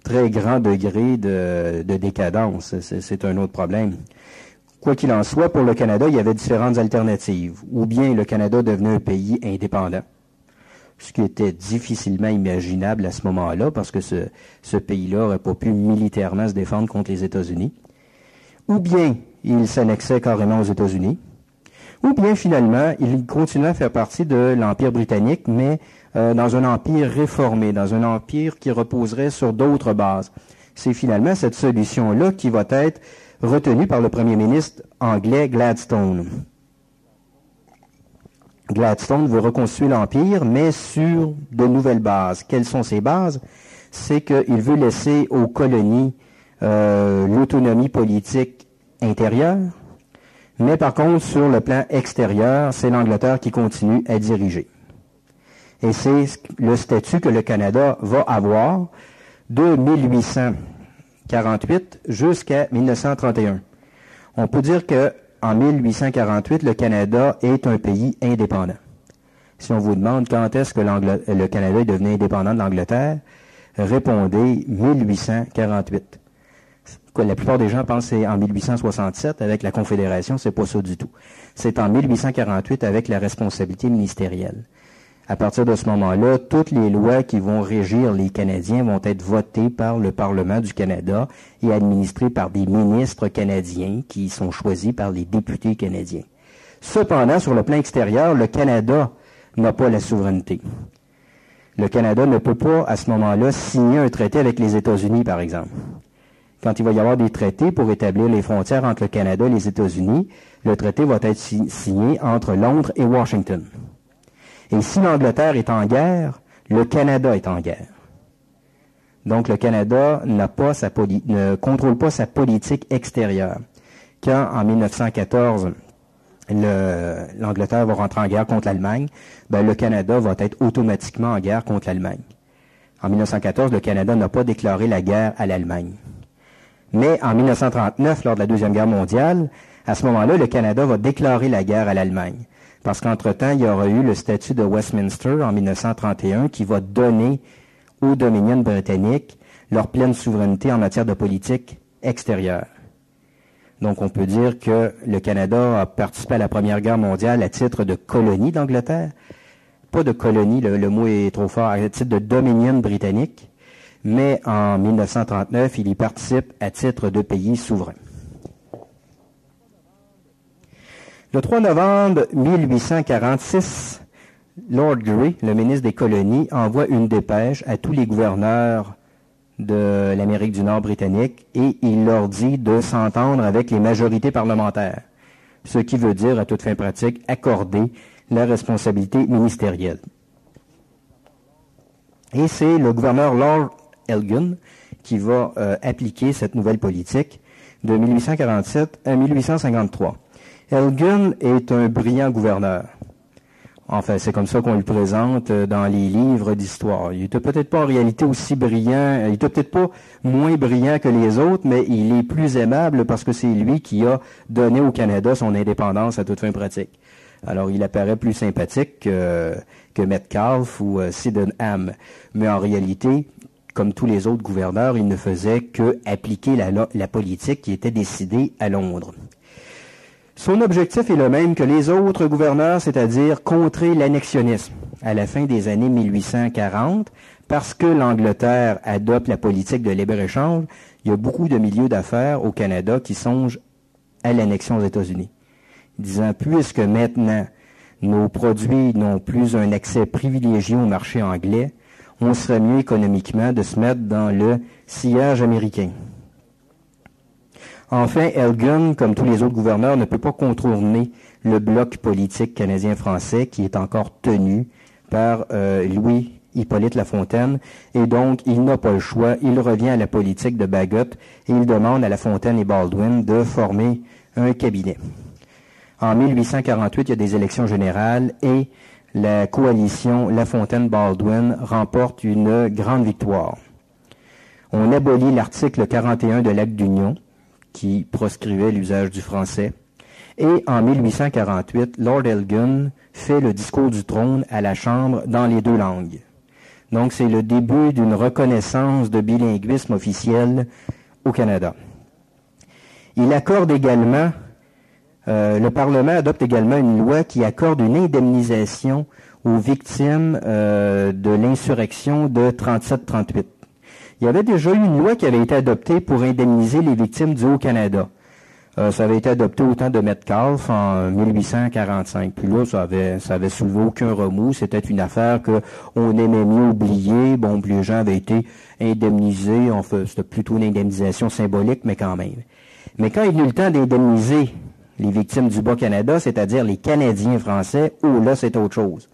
très grand degré de décadence. C'est un autre problème. Quoi qu'il en soit, pour le Canada, il y avait différentes alternatives. Ou bien le Canada devenait un pays indépendant, ce qui était difficilement imaginable à ce moment-là, parce que ce pays-là n'aurait pas pu militairement se défendre contre les États-Unis. Ou bien il s'annexait carrément aux États-Unis. Ou bien finalement, il continuait à faire partie de l'Empire britannique, mais dans un empire réformé, dans un empire qui reposerait sur d'autres bases. C'est finalement cette solution-là qui va être retenu par le premier ministre anglais Gladstone. Gladstone veut reconstruire l'Empire, mais sur de nouvelles bases. Quelles sont ces bases? C'est qu'il veut laisser aux colonies l'autonomie politique intérieure, mais par contre, sur le plan extérieur, c'est l'Angleterre qui continue à diriger. Et c'est le statut que le Canada va avoir de 1848 jusqu'à 1931. On peut dire que en 1848, le Canada est un pays indépendant. Si on vous demande quand est-ce que le Canada est devenu indépendant de l'Angleterre, répondez 1848. La plupart des gens pensent que c'est en 1867 avec la Confédération, c'est pas ça du tout. C'est en 1848 avec la responsabilité ministérielle. À partir de ce moment-là, toutes les lois qui vont régir les Canadiens vont être votées par le Parlement du Canada et administrées par des ministres canadiens qui sont choisis par les députés canadiens. Cependant, sur le plan extérieur, le Canada n'a pas la souveraineté. Le Canada ne peut pas, à ce moment-là, signer un traité avec les États-Unis, par exemple. Quand il va y avoir des traités pour établir les frontières entre le Canada et les États-Unis, le traité va être signé entre Londres et Washington. Et si l'Angleterre est en guerre, le Canada est en guerre. Donc le Canada ne contrôle pas sa politique extérieure. Quand, en 1914, l'Angleterre va rentrer en guerre contre l'Allemagne, le Canada va être automatiquement en guerre contre l'Allemagne. En 1914, le Canada n'a pas déclaré la guerre à l'Allemagne. Mais en 1939, lors de la Deuxième Guerre mondiale, à ce moment-là, le Canada va déclarer la guerre à l'Allemagne. Parce qu'entre-temps, il y aura eu le statut de Westminster en 1931 qui va donner aux Dominions britanniques leur pleine souveraineté en matière de politique extérieure. Donc, on peut dire que le Canada a participé à la Première Guerre mondiale à titre de colonie d'Angleterre. Pas de colonie, le mot est trop fort, à titre de Dominion britannique. Mais en 1939, il y participe à titre de pays souverain. Le 3 novembre 1846, Lord Grey, le ministre des colonies, envoie une dépêche à tous les gouverneurs de l'Amérique du Nord britannique et il leur dit de s'entendre avec les majorités parlementaires, ce qui veut dire, à toute fin pratique, accorder la responsabilité ministérielle. Et c'est le gouverneur Lord Elgin qui va appliquer cette nouvelle politique de 1847 à 1853. Elgin est un brillant gouverneur. Enfin, c'est comme ça qu'on le présente dans les livres d'histoire. Il était peut-être pas en réalité aussi brillant, il était peut-être pas moins brillant que les autres, mais il est plus aimable parce que c'est lui qui a donné au Canada son indépendance à toute fin pratique. Alors, il apparaît plus sympathique que Metcalfe ou Sydenham. Mais en réalité, comme tous les autres gouverneurs, il ne faisait que appliquer la politique qui était décidée à Londres. Son objectif est le même que les autres gouverneurs, c'est-à-dire contrer l'annexionnisme à la fin des années 1840, parce que l'Angleterre adopte la politique de libre-échange. Il y a beaucoup de milieux d'affaires au Canada qui songent à l'annexion aux États-Unis, disant puisque maintenant nos produits n'ont plus un accès privilégié au marché anglais, on serait mieux économiquement de se mettre dans le sillage américain. Enfin, Elgin, comme tous les autres gouverneurs, ne peut pas contourner le bloc politique canadien-français qui est encore tenu par Louis-Hippolyte Lafontaine, et donc il n'a pas le choix, il revient à la politique de Bagot et il demande à Lafontaine et Baldwin de former un cabinet. En 1848, il y a des élections générales et la coalition Lafontaine-Baldwin remporte une grande victoire. On abolit l'article 41 de l'Acte d'Union, qui proscrivait l'usage du français. Et en 1848, Lord Elgin fait le discours du trône à la Chambre dans les deux langues. Donc, c'est le début d'une reconnaissance de bilinguisme officiel au Canada. Il accorde également, le Parlement adopte également une loi qui accorde une indemnisation aux victimes de l'insurrection de 37-38. Il y avait déjà eu une loi qui avait été adoptée pour indemniser les victimes du Haut-Canada. Ça avait été adopté au temps de Metcalfe en 1845. Puis là, ça avait soulevé aucun remous. C'était une affaire qu'on aimait mieux oublier. Bon, puis les gens avaient été indemnisés. C'était plutôt une indemnisation symbolique, mais quand même. Mais quand il y a eu le temps d'indemniser les victimes du Bas-Canada, c'est-à-dire les Canadiens français, là, c'est autre chose.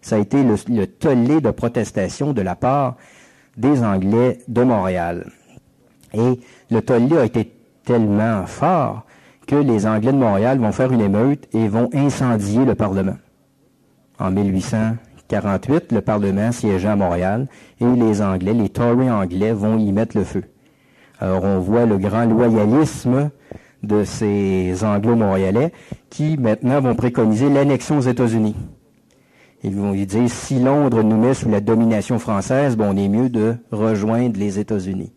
Ça a été le tollé de protestation de la part des Anglais de Montréal. Et le tollé a été tellement fort que les Anglais de Montréal vont faire une émeute et vont incendier le Parlement. En 1848, le Parlement siégeait à Montréal et les Anglais, les Tories anglais, vont y mettre le feu. Alors on voit le grand loyalisme de ces Anglo-Montréalais qui maintenant vont préconiser l'annexion aux États-Unis. Ils vont lui dire, si Londres nous met sous la domination française, on est mieux de rejoindre les États-Unis.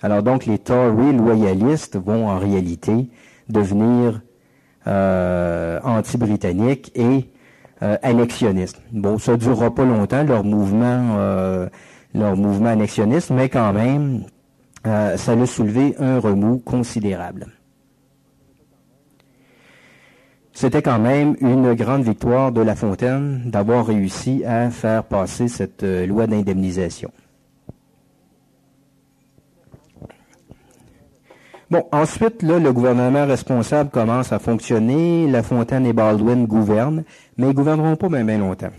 Alors donc, les Tories loyalistes vont en réalité devenir anti-britanniques et annexionnistes. Bon, ça ne durera pas longtemps, leur mouvement annexionniste, mais quand même, ça a soulevé un remous considérable. C'était quand même une grande victoire de La Fontaine d'avoir réussi à faire passer cette loi d'indemnisation. Bon, ensuite, là, le gouvernement responsable commence à fonctionner. La Fontaine et Baldwin gouvernent, mais ils ne gouverneront pas bien longtemps.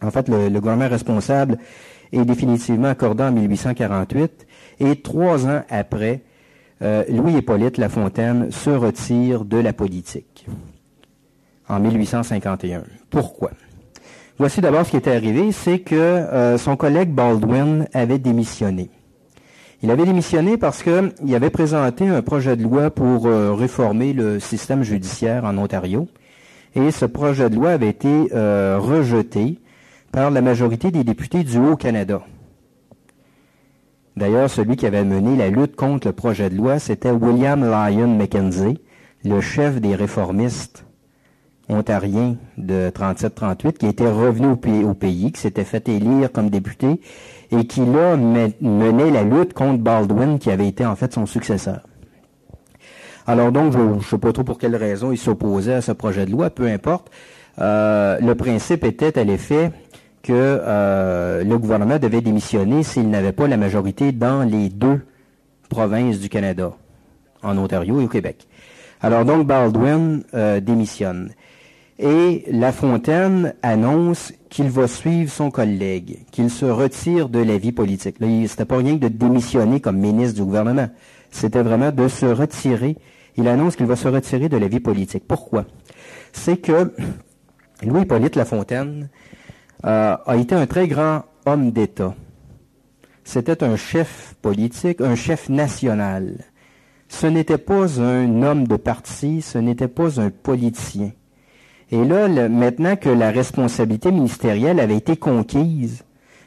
En fait, le gouvernement responsable est définitivement accordé en 1848, et 3 ans après, Louis-Hippolyte La Fontaine se retire de la politique. En 1851. Pourquoi? Voici d'abord ce qui était arrivé, c'est que son collègue Baldwin avait démissionné. Il avait démissionné parce qu'il avait présenté un projet de loi pour réformer le système judiciaire en Ontario, et ce projet de loi avait été rejeté par la majorité des députés du Haut-Canada. D'ailleurs, celui qui avait mené la lutte contre le projet de loi, c'était William Lyon Mackenzie, le chef des réformistes ontarien de 37-38, qui était revenu au pays, qui s'était fait élire comme député, et qui, là, menait la lutte contre Baldwin, qui avait été, en fait, son successeur. Alors donc, je ne sais pas trop pour quelle raison il s'opposait à ce projet de loi, peu importe. Le principe était à l'effet que le gouvernement devait démissionner s'il n'avait pas la majorité dans les 2 provinces du Canada, en Ontario et au Québec. Alors donc, Baldwin démissionne. Et La Fontaine annonce qu'il va suivre son collègue, qu'il se retire de la vie politique. Là, c'était pas rien que de démissionner comme ministre du gouvernement. C'était vraiment de se retirer. Il annonce qu'il va se retirer de la vie politique. Pourquoi? C'est que Louis-Hippolyte La Fontaine a été un très grand homme d'État. C'était un chef politique, un chef national. Ce n'était pas un homme de parti, ce n'était pas un politicien. Et là, maintenant que la responsabilité ministérielle avait été conquise,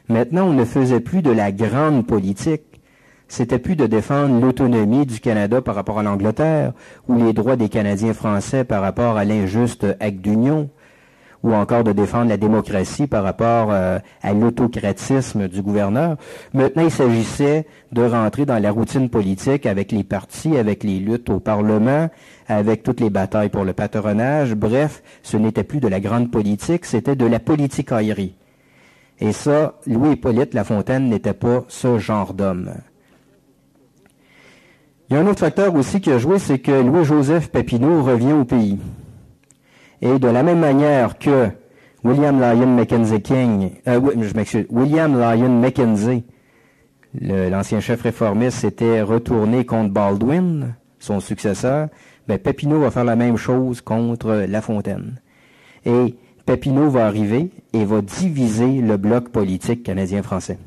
maintenant on ne faisait plus de la grande politique. C'était plus de défendre l'autonomie du Canada par rapport à l'Angleterre, ou les droits des Canadiens français par rapport à l'injuste acte d'union, ou encore de défendre la démocratie par rapport à l'autocratisme du gouverneur. Maintenant, il s'agissait de rentrer dans la routine politique avec les partis, avec les luttes au Parlement, avec toutes les batailles pour le patronage. Bref, ce n'était plus de la grande politique, c'était de la politicaillerie. Et ça, Louis-Hippolyte La Fontaine n'était pas ce genre d'homme. Il y a un autre facteur aussi qui a joué, c'est que Louis-Joseph Papineau revient au pays. Et de la même manière que William Lyon Mackenzie, l'ancien chef réformiste, s'était retourné contre Baldwin, son successeur, Papineau va faire la même chose contre La Fontaine. Et Papineau va arriver et va diviser le bloc politique canadien-français.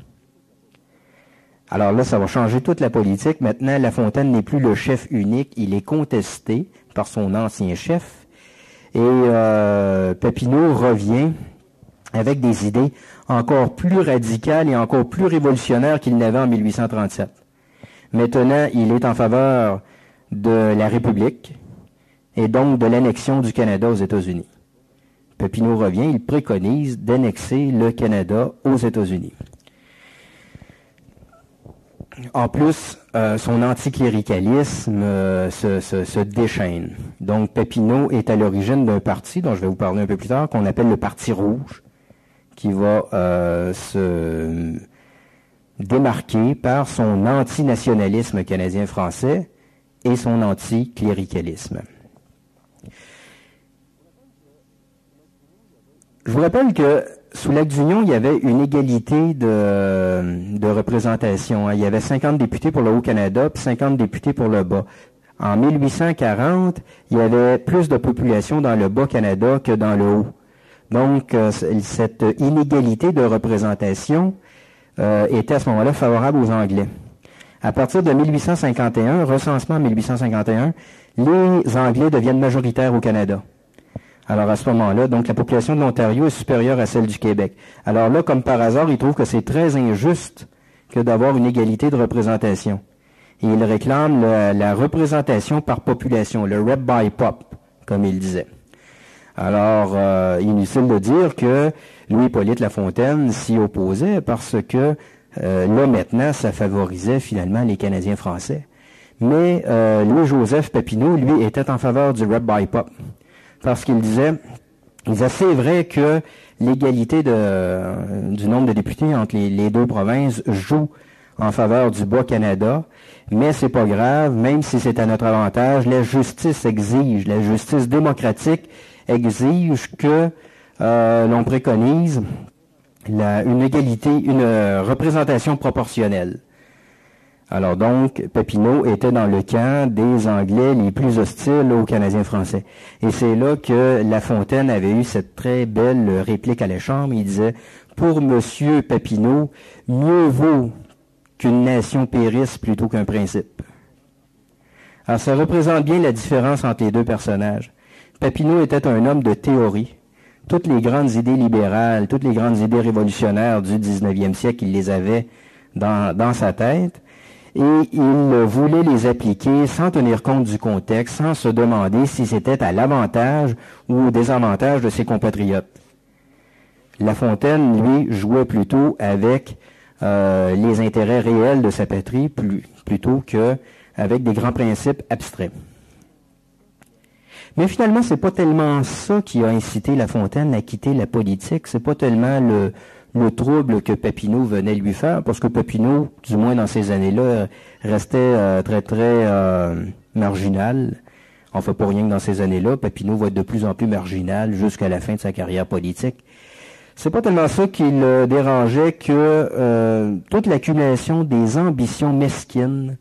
Alors là, ça va changer toute la politique. Maintenant, La Fontaine n'est plus le chef unique, il est contesté par son ancien chef. Et Papineau revient avec des idées encore plus radicales et encore plus révolutionnaires qu'il n'avait en 1837. Maintenant, il est en faveur de la République et donc de l'annexion du Canada aux États-Unis. Papineau revient, il préconise d'annexer le Canada aux États-Unis. En plus, son anticléricalisme se déchaîne. Donc, Papineau est à l'origine d'un parti, dont je vais vous parler un peu plus tard, qu'on appelle le Parti rouge, qui va se démarquer par son antinationalisme canadien-français et son anticléricalisme. Je vous rappelle que sous l'acte d'union, il y avait une égalité de représentation. Il y avait 50 députés pour le Haut-Canada puis 50 députés pour le Bas. En 1840, il y avait plus de population dans le Bas-Canada que dans le Haut. Donc, cette inégalité de représentation était à ce moment-là favorable aux Anglais. À partir de 1851, recensement en 1851, les Anglais deviennent majoritaires au Canada. Alors à ce moment-là, donc la population de l'Ontario est supérieure à celle du Québec. Alors là, comme par hasard, ils trouvent que c'est très injuste que d'avoir une égalité de représentation. Et ils réclament la représentation par population, le rep by pop, comme il disait. Alors, inutile de dire que Louis-Hippolyte Lafontaine s'y opposait parce que là maintenant, ça favorisait finalement les Canadiens français. Mais Louis-Joseph Papineau, lui, était en faveur du rep by pop. Parce qu'il disait, c'est vrai que l'égalité du nombre de députés entre les deux provinces joue en faveur du Bas-Canada, mais c'est pas grave, même si c'est à notre avantage, la justice démocratique exige que l'on préconise une égalité, une représentation proportionnelle. Alors donc, Papineau était dans le camp des Anglais les plus hostiles aux Canadiens français. Et c'est là que Lafontaine avait eu cette très belle réplique à la Chambre. Il disait, pour Monsieur Papineau, mieux vaut qu'une nation périsse plutôt qu'un principe. Alors ça représente bien la différence entre les deux personnages. Papineau était un homme de théorie. Toutes les grandes idées libérales, toutes les grandes idées révolutionnaires du 19e siècle, il les avait dans sa tête. Et il voulait les appliquer sans tenir compte du contexte, sans se demander si c'était à l'avantage ou au désavantage de ses compatriotes. Lafontaine, lui, jouait plutôt avec les intérêts réels de sa patrie plutôt qu'avec des grands principes abstraits. Mais finalement, c'est pas tellement ça qui a incité Lafontaine à quitter la politique, c'est pas tellement le trouble que Papineau venait lui faire, parce que Papineau, du moins dans ces années-là, restait très marginal. Enfin, pas rien que dans ces années-là, Papineau va être de plus en plus marginal jusqu'à la fin de sa carrière politique. C'est pas tellement ça qui le dérangeait que toute l'accumulation des ambitions mesquines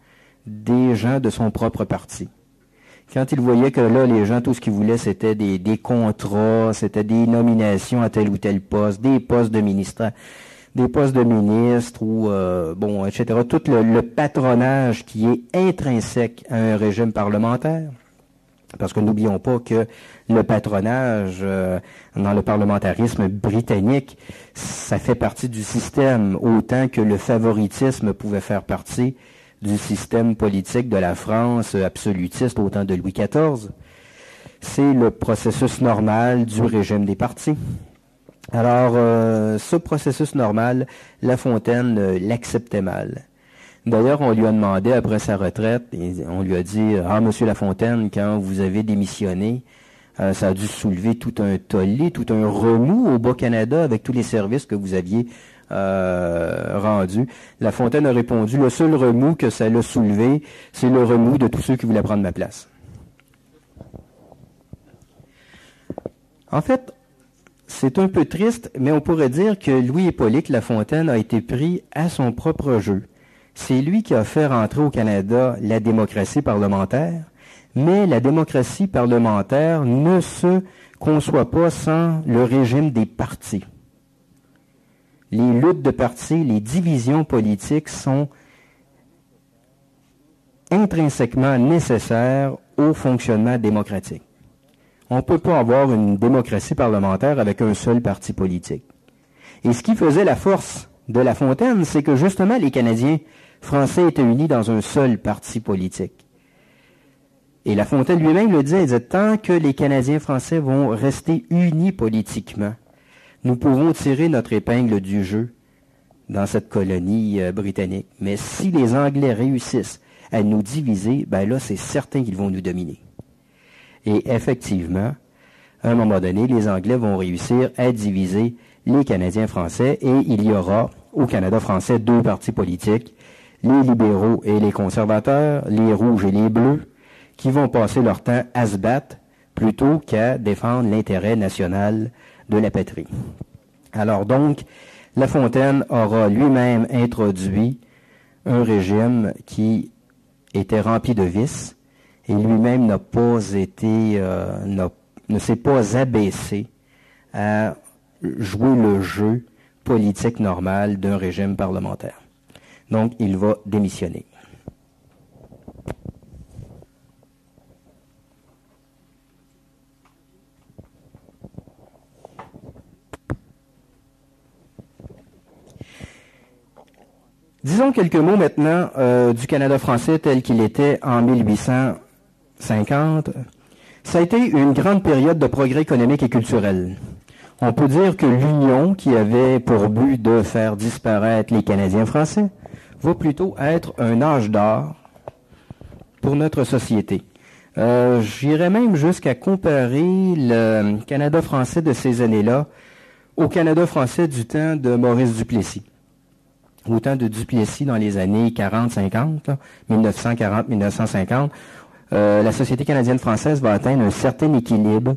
des gens de son propre parti. Quand il voyait que là, les gens, tout ce qu'ils voulaient, c'était des contrats, c'était des nominations à tel ou tel poste, des postes de ministre, des postes de ministre ou etc. Tout le patronage qui est intrinsèque à un régime parlementaire. Parce que n'oublions pas que le patronage dans le parlementarisme britannique, ça fait partie du système, autant que le favoritisme pouvait faire partie du système politique de la France absolutiste au temps de Louis XIV. C'est le processus normal du régime des partis. Alors, ce processus normal, Lafontaine l'acceptait mal. D'ailleurs, on lui a demandé après sa retraite, et on lui a dit, « Ah, Monsieur Lafontaine, quand vous avez démissionné, ça a dû soulever tout un tollé, tout un remous au Bas-Canada avec tous les services que vous aviez rendu. » Lafontaine a répondu, le seul remous que ça l'a soulevé, c'est le remous de tous ceux qui voulaient prendre ma place. En fait, c'est un peu triste, mais on pourrait dire que Louis-Hippolyte Lafontaine a été pris à son propre jeu. C'est lui qui a fait rentrer au Canada la démocratie parlementaire, mais la démocratie parlementaire ne se conçoit pas sans le régime des partis. Les luttes de partis, les divisions politiques sont intrinsèquement nécessaires au fonctionnement démocratique. On ne peut pas avoir une démocratie parlementaire avec un seul parti politique. Et ce qui faisait la force de Lafontaine, c'est que justement les Canadiens français étaient unis dans un seul parti politique. Et Lafontaine lui-même le disait, il disait, tant que les Canadiens français vont rester unis politiquement, nous pourrons tirer notre épingle du jeu dans cette colonie britannique. Mais si les Anglais réussissent à nous diviser, ben là, c'est certain qu'ils vont nous dominer. Et effectivement, à un moment donné, les Anglais vont réussir à diviser les Canadiens français et il y aura au Canada français deux partis politiques, les libéraux et les conservateurs, les rouges et les bleus, qui vont passer leur temps à se battre plutôt qu'à défendre l'intérêt national de la patrie. Alors donc, Lafontaine aura lui-même introduit un régime qui était rempli de vices, et lui-même n'a pas été, ne s'est pas abaissé à jouer le jeu politique normal d'un régime parlementaire. Donc, il va démissionner. Disons quelques mots maintenant du Canada français tel qu'il était en 1850. Ça a été une grande période de progrès économique et culturel. On peut dire que l'Union, qui avait pour but de faire disparaître les Canadiens français, va plutôt être un âge d'or pour notre société. J'irais même jusqu'à comparer le Canada français de ces années-là au Canada français du temps de Maurice Duplessis. Au temps de Duplessis dans les années 40-50, 1940-1950, la société canadienne-française va atteindre un certain équilibre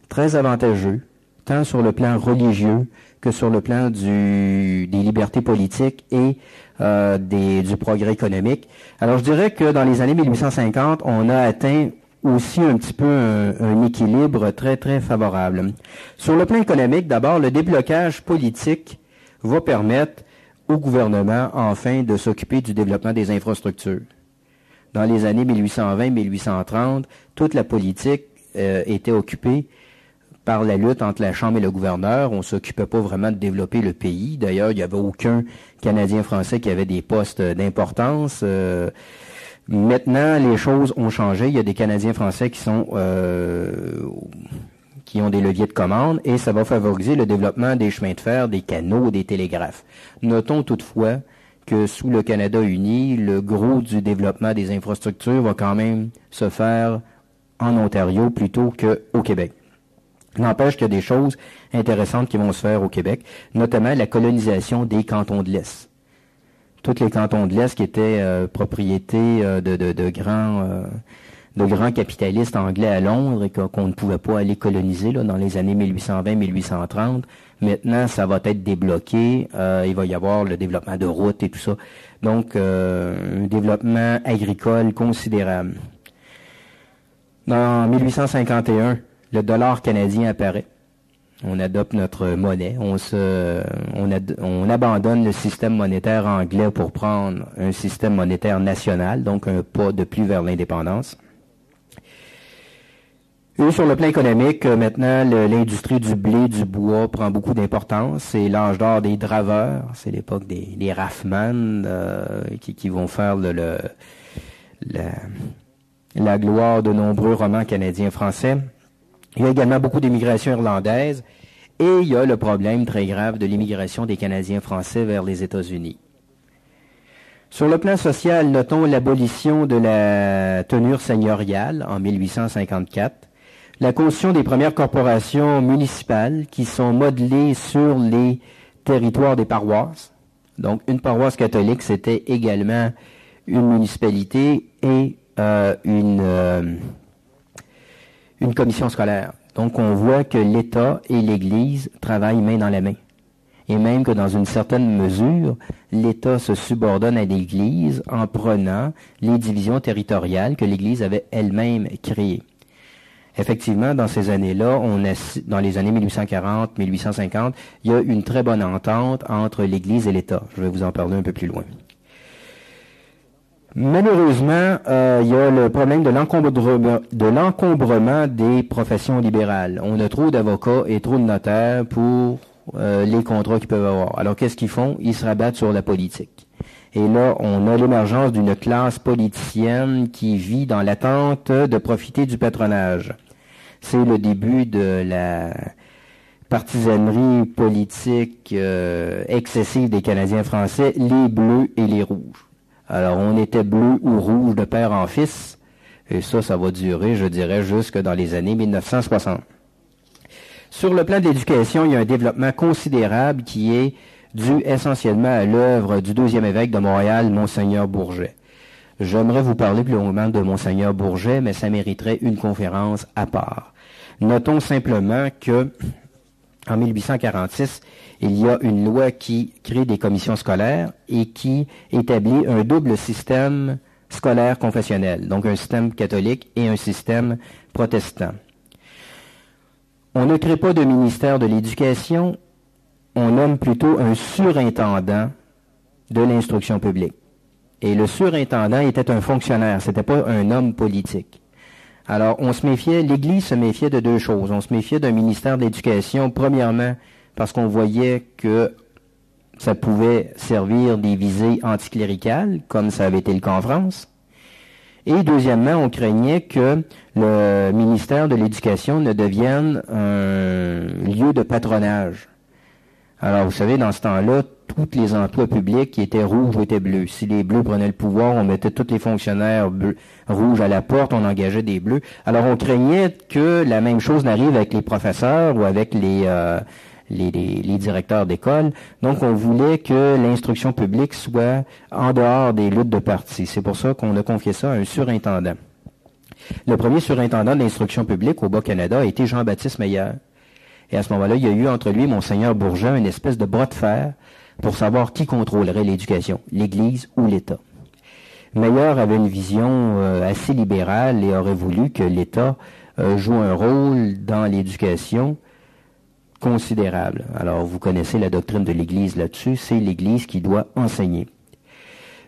très avantageux, tant sur le plan religieux que sur le plan des libertés politiques et du progrès économique. Alors je dirais que dans les années 1850, on a atteint aussi un petit peu un équilibre très très favorable. Sur le plan économique, d'abord, le déblocage politique va permettre au gouvernement enfin de s'occuper du développement des infrastructures. Dans les années 1820-1830, toute la politique était occupée par la lutte entre la Chambre et le gouverneur. On ne s'occupait pas vraiment de développer le pays. D'ailleurs, il n'y avait aucun Canadien français qui avait des postes d'importance. Maintenant, les choses ont changé. Il y a des Canadiens français qui ont des leviers de commande et ça va favoriser le développement des chemins de fer, des canaux, des télégraphes. Notons toutefois que sous le Canada uni, le gros du développement des infrastructures va quand même se faire en Ontario plutôt qu'au Québec. N'empêche qu'il y a des choses intéressantes qui vont se faire au Québec, notamment la colonisation des cantons de l'Est. Tous les cantons de l'Est qui étaient propriété de grands capitalistes anglais à Londres et qu'on ne pouvait pas aller coloniser là, dans les années 1820-1830. Maintenant, ça va être débloqué. Il va y avoir le développement de routes et tout ça. Donc, un développement agricole considérable. En 1851, le dollar canadien apparaît. On adopte notre monnaie. On abandonne le système monétaire anglais pour prendre un système monétaire national, donc un pas de plus vers l'indépendance. Et sur le plan économique, maintenant, l'industrie du blé, du bois prend beaucoup d'importance. C'est l'âge d'or des draveurs. C'est l'époque des rafman qui vont faire la gloire de nombreux romans canadiens français. Il y a également beaucoup d'immigration irlandaise et il y a le problème très grave de l'immigration des Canadiens français vers les États-Unis. Sur le plan social, notons l'abolition de la tenure seigneuriale en 1854, la constitution des premières corporations municipales qui sont modelées sur les territoires des paroisses. Donc, une paroisse catholique, c'était également une municipalité et une commission scolaire. Donc, on voit que l'État et l'Église travaillent main dans la main. Et même que dans une certaine mesure, l'État se subordonne à l'Église en prenant les divisions territoriales que l'Église avait elle-même créées. Effectivement, dans ces années-là, dans les années 1840, 1850, il y a une très bonne entente entre l'Église et l'État. Je vais vous en parler un peu plus loin. Malheureusement, il y a le problème de l'encombrement des professions libérales. On a trop d'avocats et trop de notaires pour les contrats qu'ils peuvent avoir. Alors, qu'est-ce qu'ils font? Ils se rabattent sur la politique. Et là, on a l'émergence d'une classe politicienne qui vit dans l'attente de profiter du patronage. C'est le début de la partisanerie politique excessive des Canadiens français, les bleus et les rouges. Alors, on était bleu ou rouge de père en fils, et ça va durer, je dirais, jusque dans les années 1960. Sur le plan de l'éducation, il y a un développement considérable qui est dû essentiellement à l'œuvre du deuxième évêque de Montréal, Monseigneur Bourget. J'aimerais vous parler plus longuement de Monseigneur Bourget, mais ça mériterait une conférence à part. Notons simplement que, en 1846, il y a une loi qui crée des commissions scolaires et qui établit un double système scolaire confessionnel, donc un système catholique et un système protestant. On ne crée pas de ministère de l'Éducation, on nomme plutôt un surintendant de l'instruction publique. Et le surintendant était un fonctionnaire, c'était pas un homme politique. Alors, l'Église se méfiait de deux choses. On se méfiait d'un ministère de l'Éducation, premièrement, parce qu'on voyait que ça pouvait servir des visées anticléricales, comme ça avait été le cas en France. Et deuxièmement, on craignait que le ministère de l'Éducation ne devienne un lieu de patronage. Alors, vous savez, dans ce temps-là, tous les emplois publics qui étaient rouges ou étaient bleus. Si les bleus prenaient le pouvoir, on mettait tous les fonctionnaires rouges à la porte, on engageait des bleus. Alors, on craignait que la même chose n'arrive avec les professeurs ou avec les directeurs d'école. Donc, on voulait que l'instruction publique soit en dehors des luttes de parti. C'est pour ça qu'on a confié ça à un surintendant. Le premier surintendant d'instruction publique au Bas-Canada a été Jean-Baptiste Meyer. Et à ce moment-là, il y a eu entre lui et Monseigneur Bourget une espèce de bras de fer pour savoir qui contrôlerait l'éducation, l'Église ou l'État. Meyer avait une vision assez libérale et aurait voulu que l'État joue un rôle dans l'éducation considérable. Alors, vous connaissez la doctrine de l'Église là-dessus, c'est l'Église qui doit enseigner.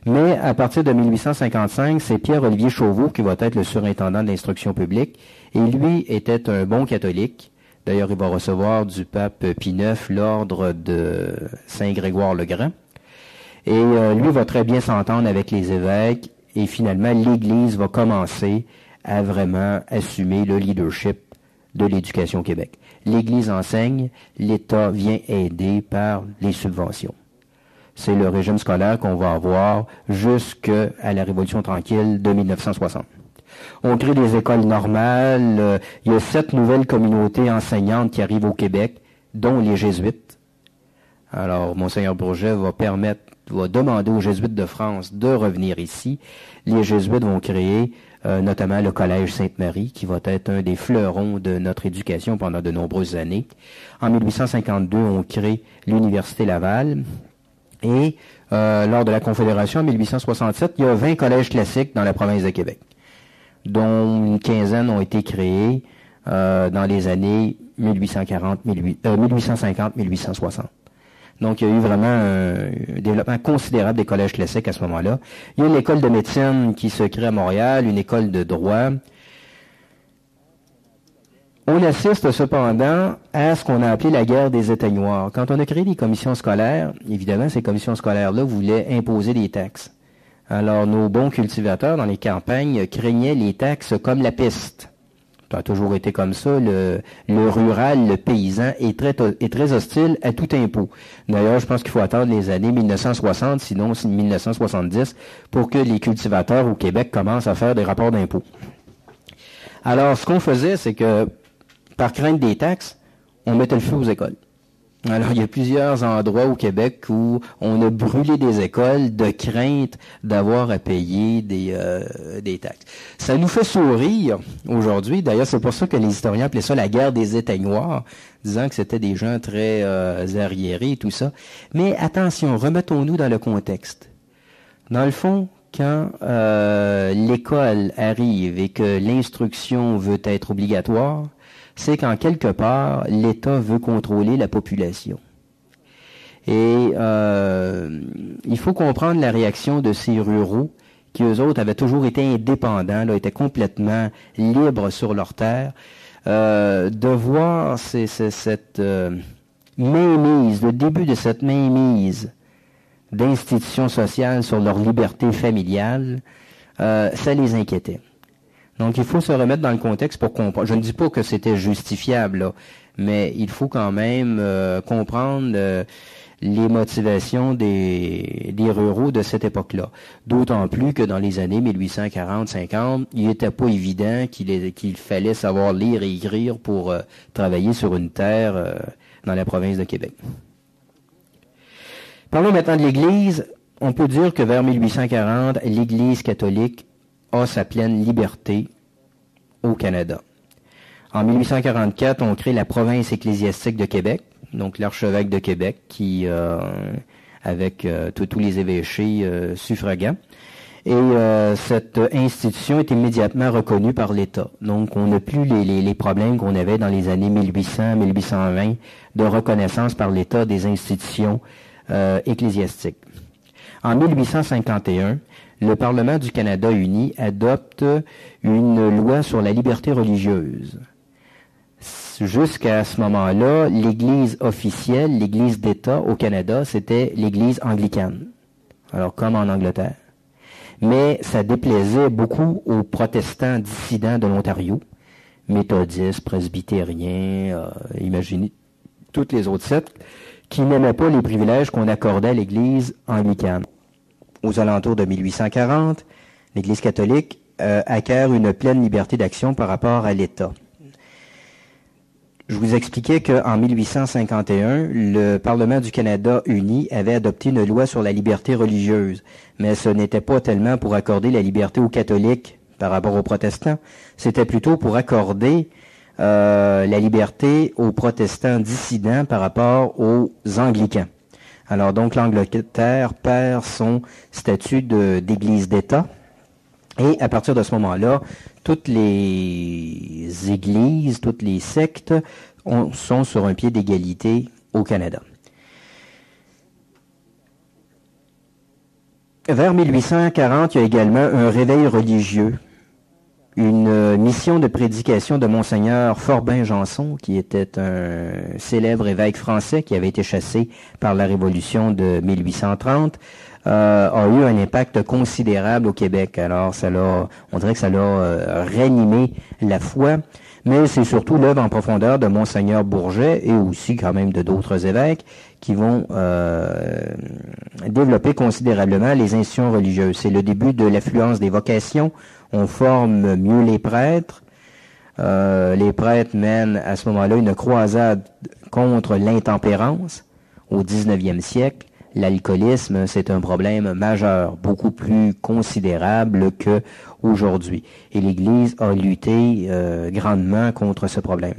Mais à partir de 1855, c'est Pierre-Olivier Chauveau qui va être le surintendant de l'instruction publique, et lui était un bon catholique. D'ailleurs, il va recevoir du pape Pie IX l'ordre de Saint-Grégoire le Grand. Et lui va très bien s'entendre avec les évêques, et finalement, l'Église va commencer à vraiment assumer le leadership de l'éducation au Québec. L'Église enseigne, l'État vient aider par les subventions. C'est le régime scolaire qu'on va avoir jusqu'à la Révolution tranquille de 1960. On crée des écoles normales. Il y a 7 nouvelles communautés enseignantes qui arrivent au Québec, dont les jésuites. Alors, Monseigneur Bourget va demander aux jésuites de France de revenir ici. Les jésuites vont créer notamment le Collège Sainte-Marie, qui va être un des fleurons de notre éducation pendant de nombreuses années. En 1852, on crée l'Université Laval. Et lors de la Confédération, en 1867, il y a 20 collèges classiques dans la province de Québec, dont une quinzaine ont été créés dans les années 1850-1860. Donc, il y a eu vraiment un développement considérable des collèges classiques à ce moment-là. Il y a une école de médecine qui se crée à Montréal, une école de droit. On assiste cependant à ce qu'on a appelé la guerre des éteignoirs. Quand on a créé des commissions scolaires, évidemment, ces commissions scolaires-là voulaient imposer des taxes. Alors, nos bons cultivateurs dans les campagnes craignaient les taxes comme la peste. Ça a toujours été comme ça. Le rural, le paysan est très hostile à tout impôt. D'ailleurs, je pense qu'il faut attendre les années 1960, sinon 1970, pour que les cultivateurs au Québec commencent à faire des rapports d'impôts. Alors, ce qu'on faisait, c'est que, par crainte des taxes, on mettait le feu aux écoles. Alors, il y a plusieurs endroits au Québec où on a brûlé des écoles de crainte d'avoir à payer des taxes. Ça nous fait sourire aujourd'hui. D'ailleurs, c'est pour ça que les historiens appelaient ça la guerre des éteignoirs, disant que c'était des gens très arriérés et tout ça. Mais attention, remettons-nous dans le contexte. Dans le fond, quand l'école arrive et que l'instruction veut être obligatoire, c'est qu'en quelque part, l'État veut contrôler la population. Et il faut comprendre la réaction de ces ruraux qui, eux autres, avaient toujours été indépendants, là, étaient complètement libres sur leur terre, de voir cette mainmise, le début de cette mainmise d'institutions sociales sur leur liberté familiale, ça les inquiétait. Donc, il faut se remettre dans le contexte pour comprendre. Je ne dis pas que c'était justifiable, là, mais il faut quand même comprendre les motivations des ruraux de cette époque-là. D'autant plus que dans les années 1840-50, il n'était pas évident qu'il fallait savoir lire et écrire pour travailler sur une terre dans la province de Québec. Parlons maintenant de l'Église. On peut dire que vers 1840, l'Église catholique a sa pleine liberté au Canada. En 1844, on crée la province ecclésiastique de Québec, donc l'archevêque de Québec, qui avec tous les évêchés suffragants. Et cette institution est immédiatement reconnue par l'État. Donc, on n'a plus les problèmes qu'on avait dans les années 1800-1820 de reconnaissance par l'État des institutions ecclésiastiques. En 1851, le Parlement du Canada uni adopte une loi sur la liberté religieuse. Jusqu'à ce moment-là, l'Église officielle, l'Église d'État au Canada, c'était l'Église anglicane. Alors, comme en Angleterre. Mais ça déplaisait beaucoup aux protestants dissidents de l'Ontario, méthodistes, presbytériens, imaginez toutes les autres sectes, qui n'aimaient pas les privilèges qu'on accordait à l'Église anglicane. Aux alentours de 1840, l'Église catholique acquiert une pleine liberté d'action par rapport à l'État. Je vous expliquais qu'en 1851, le Parlement du Canada uni avait adopté une loi sur la liberté religieuse, mais ce n'était pas tellement pour accorder la liberté aux catholiques par rapport aux protestants, c'était plutôt pour accorder la liberté aux protestants dissidents par rapport aux anglicans. Alors donc l'Angleterre perd son statut d'église d'État, et à partir de ce moment-là, toutes les églises, toutes les sectes sont sur un pied d'égalité au Canada. Vers 1840, il y a également un réveil religieux, une mission de prédication de Monseigneur Forbin Janson, qui était un célèbre évêque français qui avait été chassé par la Révolution de 1830, a eu un impact considérable au Québec. Alors, on dirait que ça l'a ranimé la foi, mais c'est surtout l'œuvre en profondeur de Monseigneur Bourget et aussi quand même de d'autres évêques qui vont développer considérablement les institutions religieuses. C'est le début de l'affluence des vocations. On forme mieux les prêtres. Les prêtres mènent à ce moment-là une croisade contre l'intempérance au 19e siècle. L'alcoolisme, c'est un problème majeur, beaucoup plus considérable qu'aujourd'hui. Et l'Église a lutté grandement contre ce problème.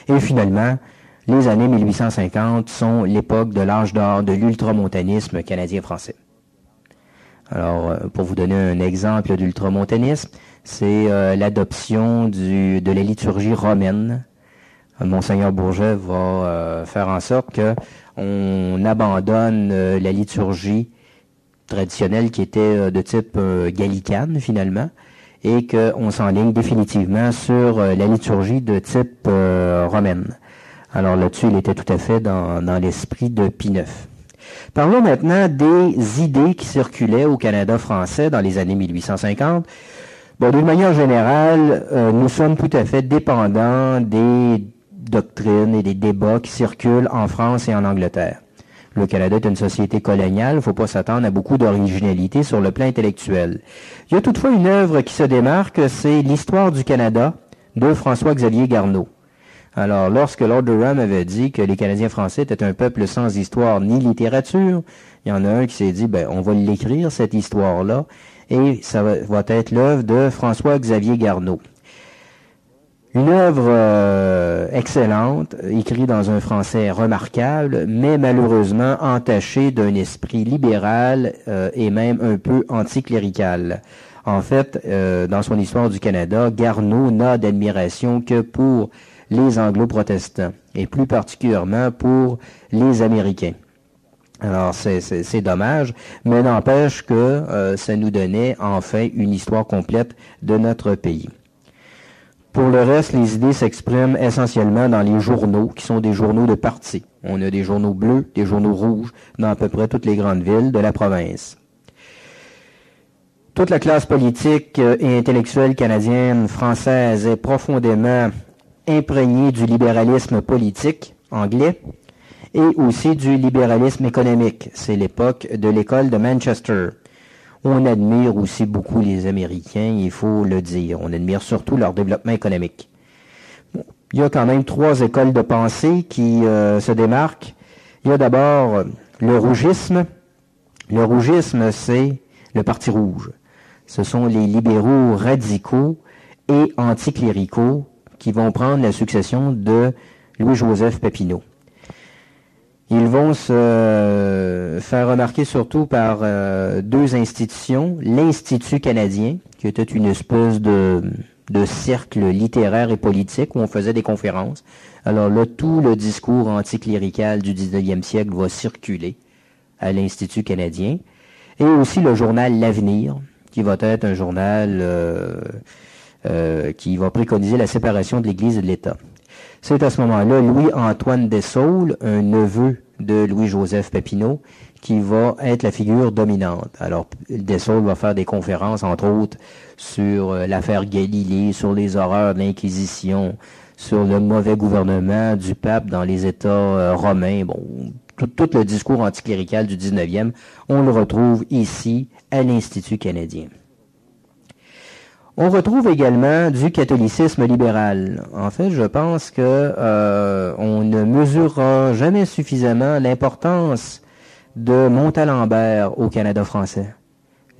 Et finalement, les années 1850 sont l'époque de l'âge d'or de l'ultramontanisme canadien-français. Alors, pour vous donner un exemple d'ultramontanisme, c'est l'adoption de la liturgie romaine. Monseigneur Bourget va faire en sorte que on abandonne la liturgie traditionnelle qui était de type gallicane finalement, et qu'on s'enligne définitivement sur la liturgie de type romaine. Alors là-dessus, il était tout à fait dans l'esprit de Pie IX. Parlons maintenant des idées qui circulaient au Canada français dans les années 1850. Bon, d'une manière générale, nous sommes tout à fait dépendants des doctrines et des débats qui circulent en France et en Angleterre. Le Canada est une société coloniale, il ne faut pas s'attendre à beaucoup d'originalité sur le plan intellectuel. Il y a toutefois une œuvre qui se démarque, c'est l'Histoire du Canada de François-Xavier Garneau. Alors, lorsque Lord Durham avait dit que les Canadiens français étaient un peuple sans histoire ni littérature, il y en a un qui s'est dit, on va l'écrire, cette histoire-là, et ça va être l'œuvre de François-Xavier Garneau. Une œuvre excellente, écrite dans un français remarquable, mais malheureusement entachée d'un esprit libéral et même un peu anticlérical. En fait, dans son Histoire du Canada, Garneau n'a d'admiration que pour les anglo-protestants, et plus particulièrement pour les Américains. Alors, c'est dommage, mais n'empêche que ça nous donnait enfin une histoire complète de notre pays. Pour le reste, les idées s'expriment essentiellement dans les journaux, qui sont des journaux de parti. On a des journaux bleus, des journaux rouges, dans à peu près toutes les grandes villes de la province. Toute la classe politique et intellectuelle canadienne, française est profondément imprégnée du libéralisme politique anglais et aussi du libéralisme économique. C'est l'époque de l'école de Manchester. On admire aussi beaucoup les Américains, il faut le dire. On admire surtout leur développement économique. Il y a quand même 3 écoles de pensée qui se démarquent. Il y a d'abord le rougisme. Le rougisme, c'est le Parti rouge. Ce sont les libéraux radicaux et anticléricaux qui vont prendre la succession de Louis-Joseph Papineau. Ils vont se faire remarquer surtout par 2 institutions. L'Institut canadien, qui était une espèce de cercle littéraire et politique où on faisait des conférences. Alors là, tout le discours anticlérical du 19e siècle va circuler à l'Institut canadien. Et aussi le journal L'Avenir, qui va être un journal qui va préconiser la séparation de l'Église et de l'État. C'est à ce moment-là Louis-Antoine Dessaulles, un neveu de Louis-Joseph Papineau, qui va être la figure dominante. Alors, Dessaulles va faire des conférences, entre autres, sur l'affaire Galilée, sur les horreurs de l'Inquisition, sur le mauvais gouvernement du pape dans les États romains. Bon, tout le discours anticlérical du 19e, on le retrouve ici à l'Institut canadien. On retrouve également du catholicisme libéral. En fait, je pense que on ne mesurera jamais suffisamment l'importance de Montalembert au Canada français,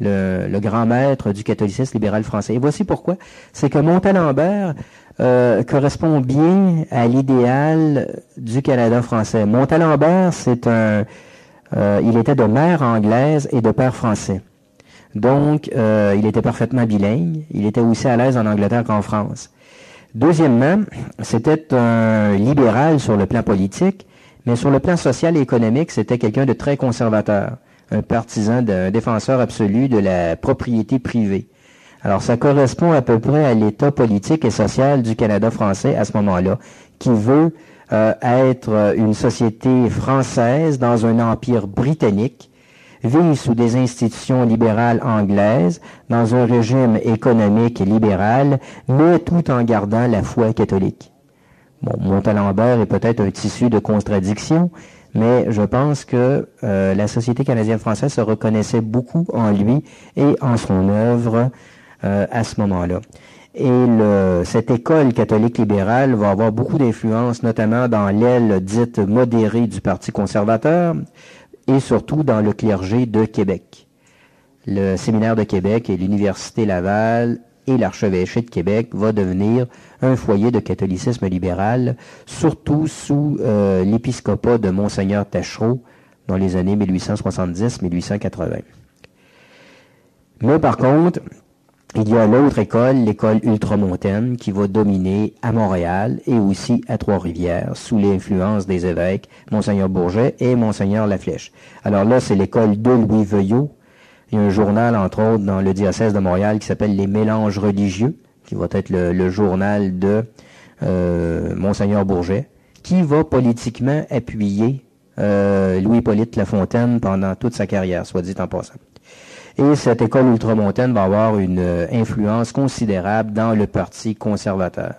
le grand maître du catholicisme libéral français. Et voici pourquoi. C'est que Montalembert correspond bien à l'idéal du Canada français. Montalembert, il était de mère anglaise et de père français. Donc, il était parfaitement bilingue. Il était aussi à l'aise en Angleterre qu'en France. Deuxièmement, c'était un libéral sur le plan politique, mais sur le plan social et économique, c'était quelqu'un de très conservateur, un partisan, un défenseur absolu de la propriété privée. Alors, ça correspond à peu près à l'état politique et social du Canada français à ce moment-là, qui veut être une société française dans un empire britannique, vit sous des institutions libérales anglaises, dans un régime économique libéral, mais tout en gardant la foi catholique. Bon, Montalembert est peut-être un tissu de contradiction, mais je pense que la société canadienne-française se reconnaissait beaucoup en lui et en son œuvre à ce moment-là. Et cette école catholique libérale va avoir beaucoup d'influence, notamment dans l'aile dite modérée du Parti conservateur, et surtout dans le clergé de Québec. Le séminaire de Québec et l'Université Laval et l'archevêché de Québec va devenir un foyer de catholicisme libéral, surtout sous l'épiscopat de Monseigneur Taschereau dans les années 1870-1880. Mais par contre, il y a l'autre école, l'école ultramontaine, qui va dominer à Montréal et aussi à Trois-Rivières, sous l'influence des évêques Monseigneur Bourget et Monseigneur Laflèche. Alors là, c'est l'école de Louis Veuillot. Il y a un journal, entre autres, dans le diocèse de Montréal qui s'appelle Les Mélanges religieux, qui va être le journal de Monseigneur Bourget, qui va politiquement appuyer Louis-Hippolyte Lafontaine pendant toute sa carrière, soit dit en passant. Et cette école ultramontaine va avoir une influence considérable dans le Parti conservateur.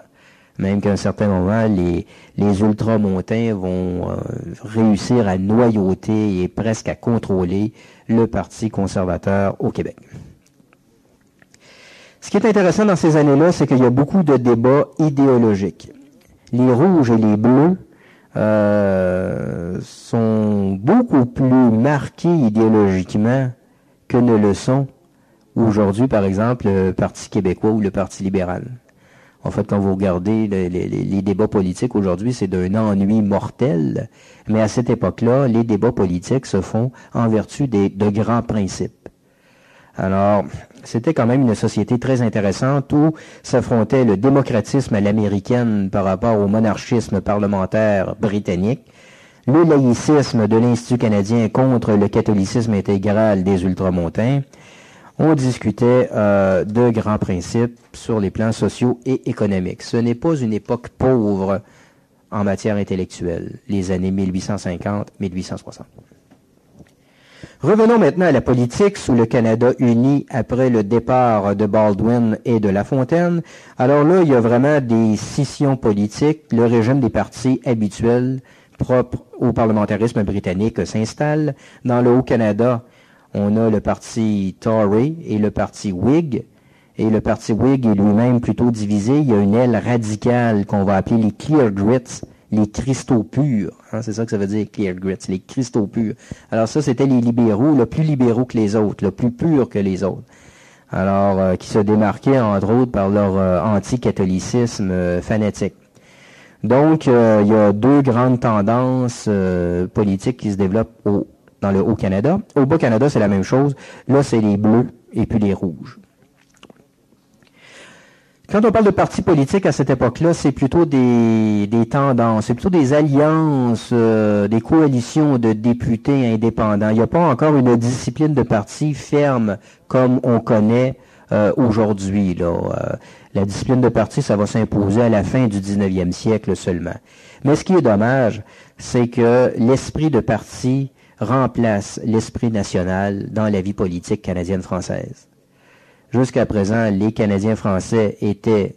Même qu'à un certain moment, les ultramontains vont réussir à noyauter et presque à contrôler le Parti conservateur au Québec. Ce qui est intéressant dans ces années-là, c'est qu'il y a beaucoup de débats idéologiques. Les rouges et les bleus sont beaucoup plus marqués idéologiquement que ne le sont aujourd'hui, par exemple, le Parti québécois ou le Parti libéral. En fait, quand vous regardez les débats politiques aujourd'hui, c'est d'un ennui mortel, mais à cette époque-là, les débats politiques se font en vertu de grands principes. Alors, c'était quand même une société très intéressante où s'affrontait le démocratisme à l'américaine par rapport au monarchisme parlementaire britannique, le laïcisme de l'Institut canadien contre le catholicisme intégral des ultramontains. On discutait de grands principes sur les plans sociaux et économiques. Ce n'est pas une époque pauvre en matière intellectuelle, les années 1850-1860. Revenons maintenant à la politique sous le Canada uni après le départ de Baldwin et de La Fontaine. Alors là, il y a vraiment des scissions politiques. Le régime des partis habituels propre au parlementarisme britannique s'installe. Dans le Haut-Canada, on a le parti Tory et le parti Whig. Et le parti Whig est lui-même plutôt divisé. Il y a une aile radicale qu'on va appeler les Clear Grits, les cristaux purs. Hein, c'est ça que ça veut dire, Clear Grits, les cristaux purs. Alors ça, c'était les libéraux, le plus libéraux que les autres, le plus purs que les autres. Alors, qui se démarquaient, entre autres, par leur anti-catholicisme fanatique. Donc, il y a deux grandes tendances politiques qui se développent dans le Haut-Canada. Au Bas-Canada, c'est la même chose. Là, c'est les bleus et puis les rouges. Quand on parle de partis politiques à cette époque-là, c'est plutôt des tendances, c'est plutôt des alliances, des coalitions de députés indépendants. Il n'y a pas encore une discipline de parti ferme comme on connaît aujourd'hui, là. La discipline de parti, ça va s'imposer à la fin du 19e siècle seulement. Mais ce qui est dommage, c'est que l'esprit de parti remplace l'esprit national dans la vie politique canadienne-française. Jusqu'à présent, les Canadiens français étaient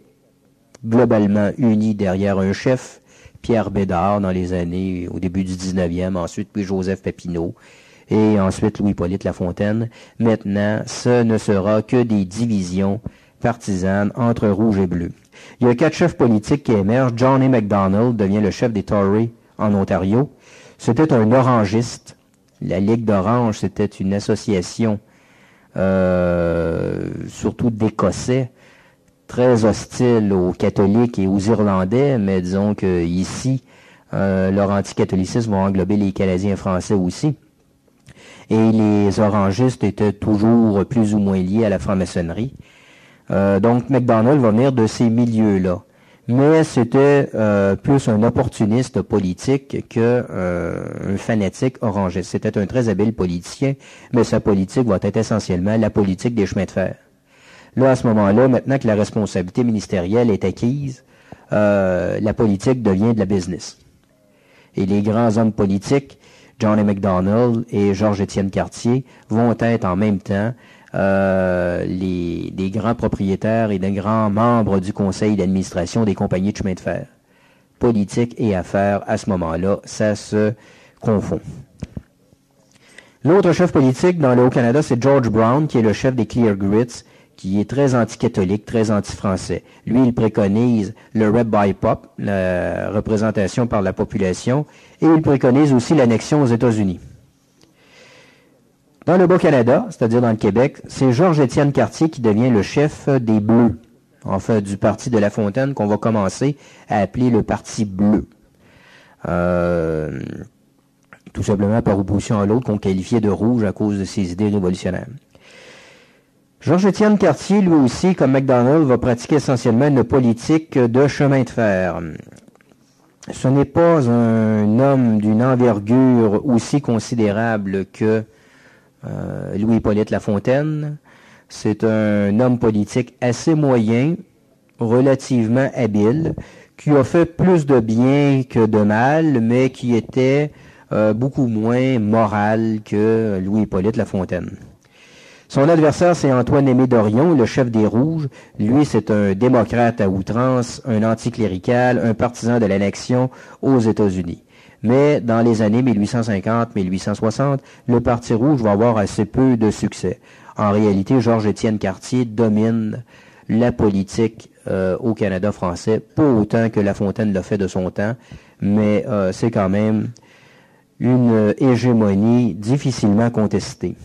globalement unis derrière un chef, Pierre Bédard, dans les années, au début du 19e, ensuite puis Joseph Papineau, et ensuite Louis-Hippolyte Lafontaine. Maintenant, ce ne sera que des divisions partisanes entre rouge et bleu. Il y a 4 chefs politiques qui émergent. John A. Macdonald devient le chef des Tories en Ontario. C'était un orangiste. La Ligue d'Orange, c'était une association surtout d'Écossais, très hostile aux catholiques et aux Irlandais, mais disons que ici, leur anticatholicisme va englober les Canadiens français aussi. Et les orangistes étaient toujours plus ou moins liés à la franc-maçonnerie. Donc, Macdonald va venir de ces milieux-là. Mais c'était plus un opportuniste politique que un fanatique orangiste. C'était un très habile politicien, mais sa politique va être essentiellement la politique des chemins de fer. Là, à ce moment-là, maintenant que la responsabilité ministérielle est acquise, la politique devient de la business. Et les grands hommes politiques, John A. Macdonald et Georges-Étienne Cartier, vont être en même temps des grands propriétaires et des grands membres du conseil d'administration des compagnies de chemin de fer. Politique et affaires, à ce moment-là, ça se confond. L'autre chef politique dans le Haut-Canada, c'est George Brown, qui est le chef des Clear Grits, qui est très anti-catholique, très anti-français. Lui, il préconise le Rep by Pop, la représentation par la population, et il préconise aussi l'annexion aux États-Unis. Dans le Bas-Canada, c'est-à-dire dans le Québec, c'est Georges-Étienne Cartier qui devient le chef des Bleus, en fait du Parti de Lafontaine qu'on va commencer à appeler le Parti bleu. Tout simplement par opposition à l'autre qu'on qualifiait de rouge à cause de ses idées révolutionnaires. Georges-Étienne Cartier, lui aussi, comme Macdonald, va pratiquer essentiellement une politique de chemin de fer. Ce n'est pas un homme d'une envergure aussi considérable que Louis-Hippolyte Lafontaine. C'est un homme politique assez moyen, relativement habile, qui a fait plus de bien que de mal, mais qui était beaucoup moins moral que Louis-Hippolyte Lafontaine. Son adversaire, c'est Antoine-Aimé Dorion, le chef des Rouges. Lui, c'est un démocrate à outrance, un anticlérical, un partisan de l'annexion aux États-Unis. Mais dans les années 1850-1860, le Parti rouge va avoir assez peu de succès. En réalité, Georges-Étienne Cartier domine la politique au Canada français, pas autant que Lafontaine l'a fait de son temps, mais c'est quand même une hégémonie difficilement contestée.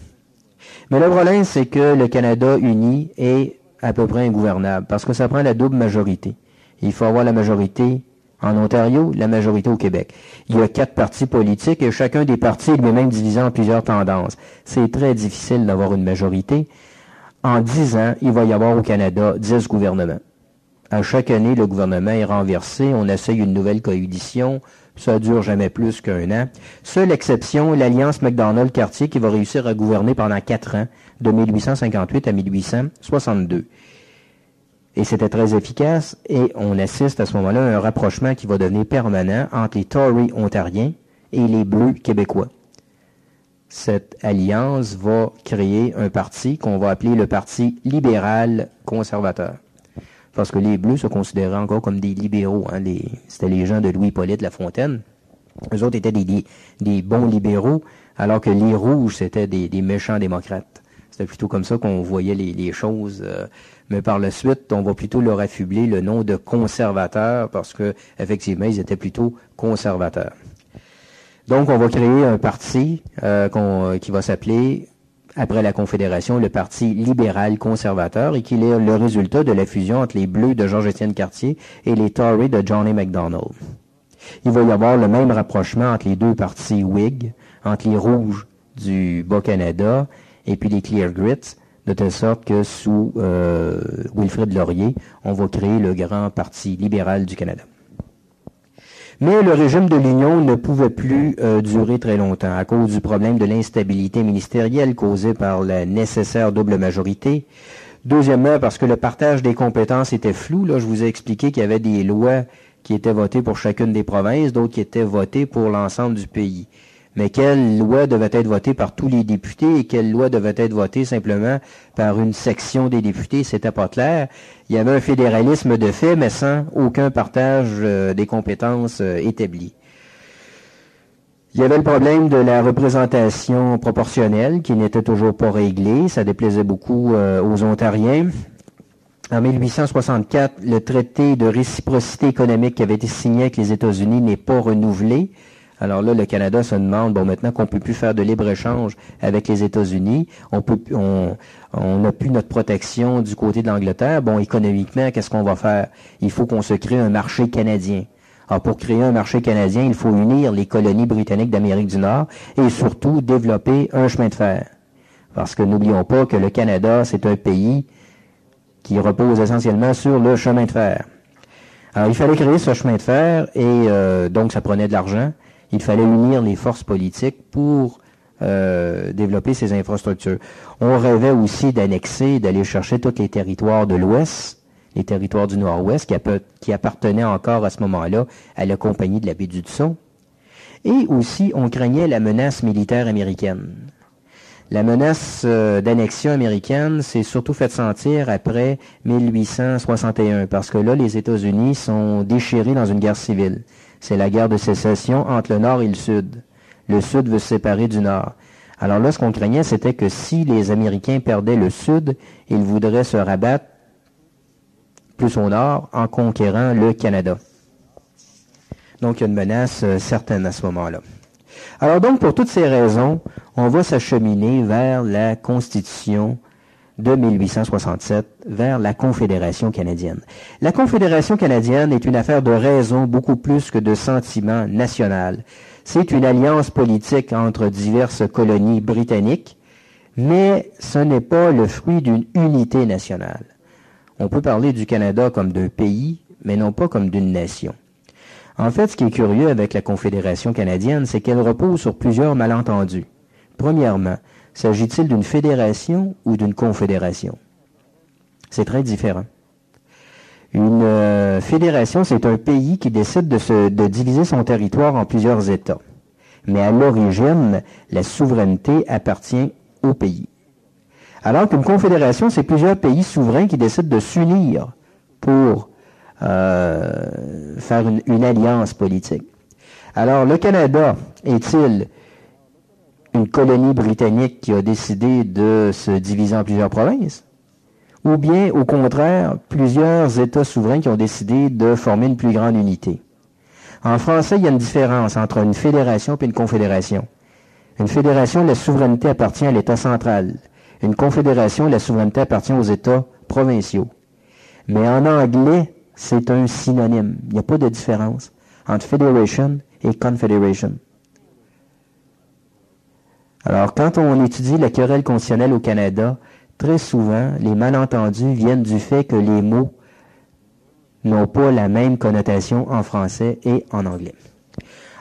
Mais le problème, c'est que le Canada uni est à peu près ingouvernable, parce que ça prend la double majorité. Il faut avoir la majorité en Ontario, la majorité au Québec. Il y a 4 partis politiques et chacun des partis est lui-même divisé en plusieurs tendances. C'est très difficile d'avoir une majorité. En 10 ans, il va y avoir au Canada 10 gouvernements. À chaque année, le gouvernement est renversé, on essaye une nouvelle coalition, ça dure jamais plus qu'un an. Seule exception, l'Alliance MacDonald-Cartier qui va réussir à gouverner pendant 4 ans, de 1858 à 1862. Et c'était très efficace, et on assiste à ce moment-là à un rapprochement qui va devenir permanent entre les Tories ontariens et les Bleus québécois. Cette alliance va créer un parti qu'on va appeler le Parti libéral conservateur. Parce que les Bleus se considéraient encore comme des libéraux. C'était les gens de Louis-Hippolyte Lafontaine. Eux autres étaient des bons libéraux, alors que les Rouges, c'était des méchants démocrates. C'était plutôt comme ça qu'on voyait les choses. Mais par la suite, on va plutôt leur affubler le nom de conservateurs, parce que effectivement, ils étaient plutôt conservateurs. Donc, on va créer un parti qui va s'appeler, après la Confédération, le Parti libéral conservateur, et qui est le résultat de la fusion entre les Bleus de Georges-Étienne Cartier et les Tories de John A. Macdonald. Il va y avoir le même rapprochement entre les deux partis Whig, entre les Rouges du Bas-Canada et puis les Clear Grits, de telle sorte que sous Wilfrid Laurier, on va créer le grand Parti libéral du Canada. Mais le régime de l'Union ne pouvait plus durer très longtemps à cause du problème de l'instabilité ministérielle causée par la nécessaire double majorité. Deuxièmement, parce que le partage des compétences était flou. Là, je vous ai expliqué qu'il y avait des lois qui étaient votées pour chacune des provinces, d'autres qui étaient votées pour l'ensemble du pays. Mais quelle loi devait être votée par tous les députés et quelle loi devait être votée simplement par une section des députés, c'était pas clair. Il y avait un fédéralisme de fait, mais sans aucun partage des compétences établi. Il y avait le problème de la représentation proportionnelle qui n'était toujours pas réglée. Ça déplaisait beaucoup aux Ontariens. En 1864, le traité de réciprocité économique qui avait été signé avec les États-Unis n'est pas renouvelé. Alors là, le Canada se demande, bon, maintenant qu'on peut plus faire de libre-échange avec les États-Unis, on n'a plus notre protection du côté de l'Angleterre. Bon, économiquement, qu'est-ce qu'on va faire? Il faut qu'on se crée un marché canadien. Alors, pour créer un marché canadien, il faut unir les colonies britanniques d'Amérique du Nord et surtout développer un chemin de fer. Parce que n'oublions pas que le Canada, c'est un pays qui repose essentiellement sur le chemin de fer. Alors, il fallait créer ce chemin de fer et donc ça prenait de l'argent. Il fallait unir les forces politiques pour développer ces infrastructures. On rêvait aussi d'annexer, d'aller chercher tous les territoires de l'Ouest, les territoires du Nord-Ouest qui appartenaient encore à ce moment-là à la Compagnie de la baie d'Hudson. Et aussi, on craignait la menace militaire américaine. La menace d'annexion américaine s'est surtout faite sentir après 1861, parce que là, les États-Unis sont déchirés dans une guerre civile. C'est la guerre de sécession entre le Nord et le Sud. Le Sud veut se séparer du Nord. Alors là, ce qu'on craignait, c'était que si les Américains perdaient le Sud, ils voudraient se rabattre plus au Nord en conquérant le Canada. Donc, il y a une menace certaine à ce moment-là. Alors donc, pour toutes ces raisons, on va s'acheminer vers la Constitution de 1867, vers la Confédération canadienne. La Confédération canadienne est une affaire de raison beaucoup plus que de sentiment national. C'est une alliance politique entre diverses colonies britanniques, mais ce n'est pas le fruit d'une unité nationale. On peut parler du Canada comme d'un pays, mais non pas comme d'une nation. En fait, ce qui est curieux avec la Confédération canadienne, c'est qu'elle repose sur plusieurs malentendus. Premièrement, s'agit-il d'une fédération ou d'une confédération? C'est très différent. Une fédération, c'est un pays qui décide de diviser son territoire en plusieurs États. Mais à l'origine, la souveraineté appartient au pays. Alors qu'une confédération, c'est plusieurs pays souverains qui décident de s'unir pour faire une alliance politique. Alors, le Canada est-il une colonie britannique qui a décidé de se diviser en plusieurs provinces? Ou bien, au contraire, plusieurs États souverains qui ont décidé de former une plus grande unité? En français, il y a une différence entre une fédération et une confédération. Une fédération, la souveraineté appartient à l'État central. Une confédération, la souveraineté appartient aux États provinciaux. Mais en anglais, c'est un synonyme. Il n'y a pas de différence entre federation et confederation. Alors, quand on étudie la querelle constitutionnelle au Canada, très souvent, les malentendus viennent du fait que les mots n'ont pas la même connotation en français et en anglais.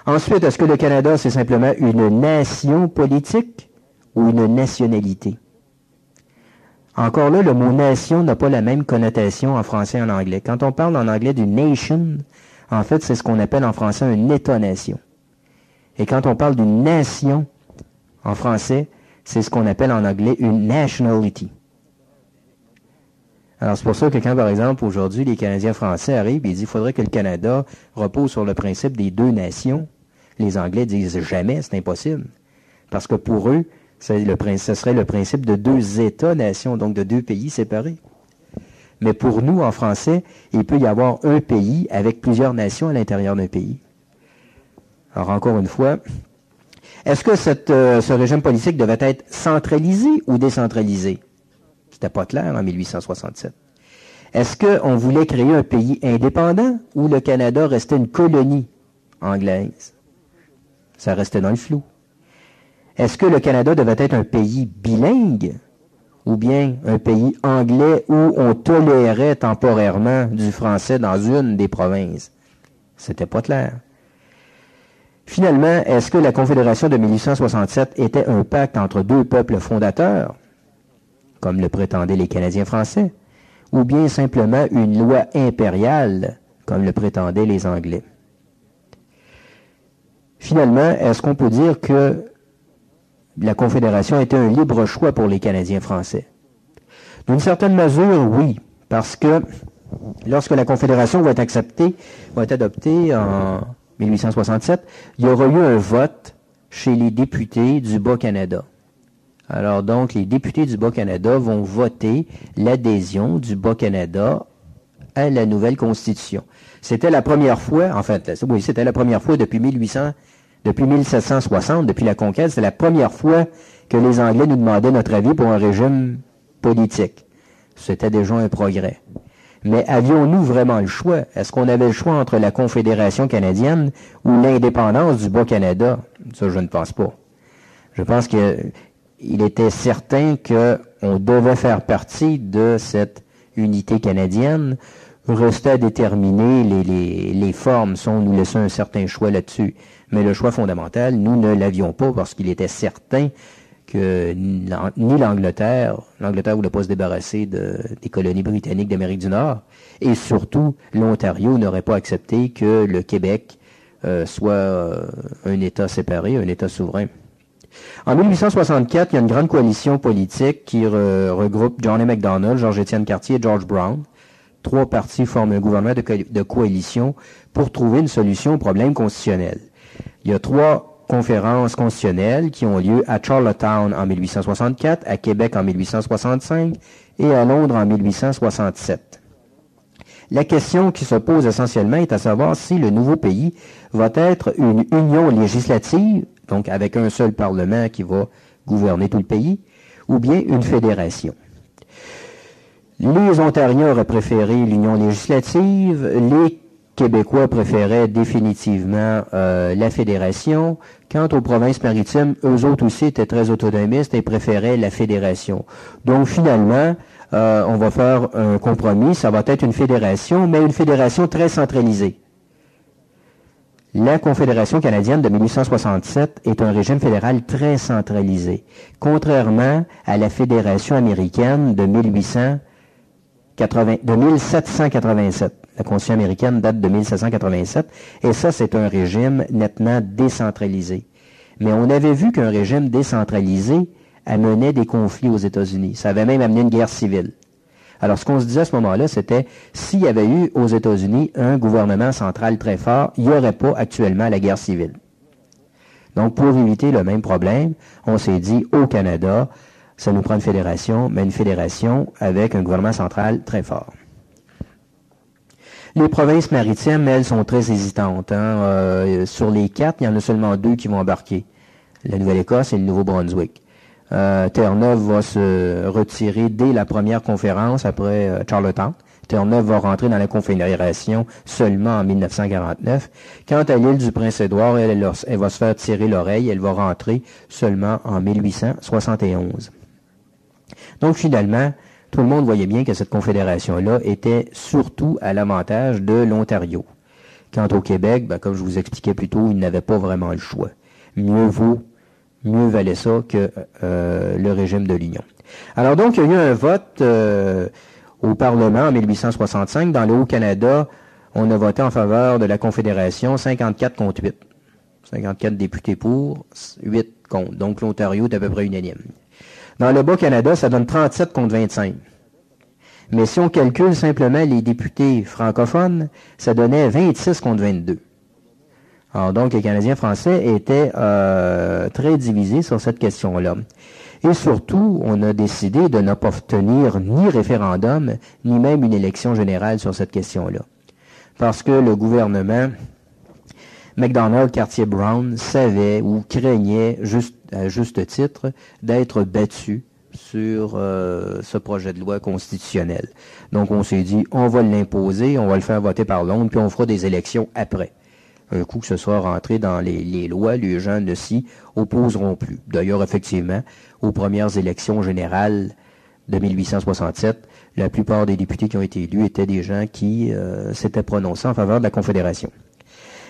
Ensuite, est-ce que le Canada, c'est simplement une nation politique ou une nationalité? Encore là, le mot nation n'a pas la même connotation en français et en anglais. Quand on parle en anglais d'une nation, en fait, c'est ce qu'on appelle en français un État-nation. Et quand on parle d'une nation, en français, c'est ce qu'on appelle en anglais une nationality. Alors, c'est pour ça que quand, par exemple, aujourd'hui, les Canadiens français arrivent et disent qu'il faudrait que le Canada repose sur le principe des deux nations, les Anglais disent jamais, c'est impossible. Parce que pour eux, ce serait le principe de deux États-nations, donc de deux pays séparés. Mais pour nous, en français, il peut y avoir un pays avec plusieurs nations à l'intérieur d'un pays. Alors, encore une fois, est-ce que ce régime politique devait être centralisé ou décentralisé? C'était pas clair en 1867. Est-ce qu'on voulait créer un pays indépendant ou le Canada restait une colonie anglaise? Ça restait dans le flou. Est-ce que le Canada devait être un pays bilingue ou bien un pays anglais où on tolérait temporairement du français dans une des provinces? C'était pas clair. Finalement, est-ce que la Confédération de 1867 était un pacte entre deux peuples fondateurs comme le prétendaient les Canadiens français, ou bien simplement une loi impériale, comme le prétendaient les Anglais. Finalement, est-ce qu'on peut dire que la Confédération était un libre choix pour les Canadiens français? D'une certaine mesure, oui, parce que lorsque la Confédération va être adoptée en 1867, il y aura eu un vote chez les députés du Bas-Canada. Alors donc, les députés du Bas-Canada vont voter l'adhésion du Bas-Canada à la nouvelle Constitution. C'était la première fois, en fait, oui, c'était la première fois depuis 1760, depuis la conquête, c'était la première fois que les Anglais nous demandaient notre avis pour un régime politique. C'était déjà un progrès. Mais avions-nous vraiment le choix? Est-ce qu'on avait le choix entre la Confédération canadienne ou l'indépendance du Bas-Canada? Ça, je ne pense pas. Je pense qu'il était certain qu'on devait faire partie de cette unité canadienne. Restait à déterminer les formes, si on nous laissait un certain choix là-dessus. Mais le choix fondamental, nous ne l'avions pas parce qu'il était certain que ni l'Angleterre voulait pas se débarrasser des colonies britanniques d'Amérique du Nord, et surtout, l'Ontario n'aurait pas accepté que le Québec soit un État séparé, un État souverain. En 1864, il y a une grande coalition politique qui regroupe John A. Macdonald, Georges-Étienne Cartier et George Brown. 3 partis forment un gouvernement de coalition pour trouver une solution au problème constitutionnel. Il y a 3 conférences constitutionnelles qui ont lieu à Charlottetown en 1864, à Québec en 1865 et à Londres en 1867. La question qui se pose essentiellement est à savoir si le nouveau pays va être une union législative, donc avec un seul parlement qui va gouverner tout le pays, ou bien une fédération. Les Ontariens auraient préféré l'union législative, les Québécois préféraient définitivement la fédération. Quant aux provinces maritimes, eux autres aussi étaient très autonomistes et préféraient la fédération. Donc finalement, on va faire un compromis, ça va être une fédération, mais une fédération très centralisée. La Confédération canadienne de 1867 est un régime fédéral très centralisé, contrairement à la Fédération américaine de 1787. La Constitution américaine date de 1787, et ça, c'est un régime nettement décentralisé. Mais on avait vu qu'un régime décentralisé amenait des conflits aux États-Unis. Ça avait même amené une guerre civile. Alors, ce qu'on se disait à ce moment-là, c'était, s'il y avait eu aux États-Unis un gouvernement central très fort, il n'y aurait pas actuellement la guerre civile. Donc, pour éviter le même problème, on s'est dit, au Canada, ça nous prend une fédération, mais une fédération avec un gouvernement central très fort. Les provinces maritimes, elles, sont très hésitantes. Sur les 4, il y en a seulement 2 qui vont embarquer. La Nouvelle-Écosse et le Nouveau-Brunswick. Terre-Neuve va se retirer dès la première conférence après Charlottetown. Terre-Neuve va rentrer dans la Confédération seulement en 1949. Quant à l'île du Prince-Édouard, elle va se faire tirer l'oreille. Elle va rentrer seulement en 1871. Donc finalement, tout le monde voyait bien que cette confédération-là était surtout à l'avantage de l'Ontario. Quant au Québec, comme je vous expliquais plus tôt, il n'avait pas vraiment le choix. Mieux valait ça que le régime de l'Union. Alors donc, il y a eu un vote au Parlement en 1865. Dans le Haut-Canada, on a voté en faveur de la Confédération 54 contre 8. 54 députés pour, 8 contre. Donc l'Ontario est à peu près unanime. Dans le Bas-Canada, ça donne 37 contre 25. Mais si on calcule simplement les députés francophones, ça donnait 26 contre 22. Alors donc, les Canadiens français étaient très divisés sur cette question-là. Et surtout, on a décidé de ne pas tenir ni référendum, ni même une élection générale sur cette question-là. Parce que le gouvernement Macdonald, Cartier, Brown savait ou craignait, à juste titre, d'être battu sur ce projet de loi constitutionnel. Donc on s'est dit, on va l'imposer, on va le faire voter par Londres, puis on fera des élections après. Un coup que ce soit rentré dans les lois, les gens ne s'y opposeront plus. D'ailleurs, effectivement, aux premières élections générales de 1867, la plupart des députés qui ont été élus étaient des gens qui s'étaient prononcés en faveur de la Confédération.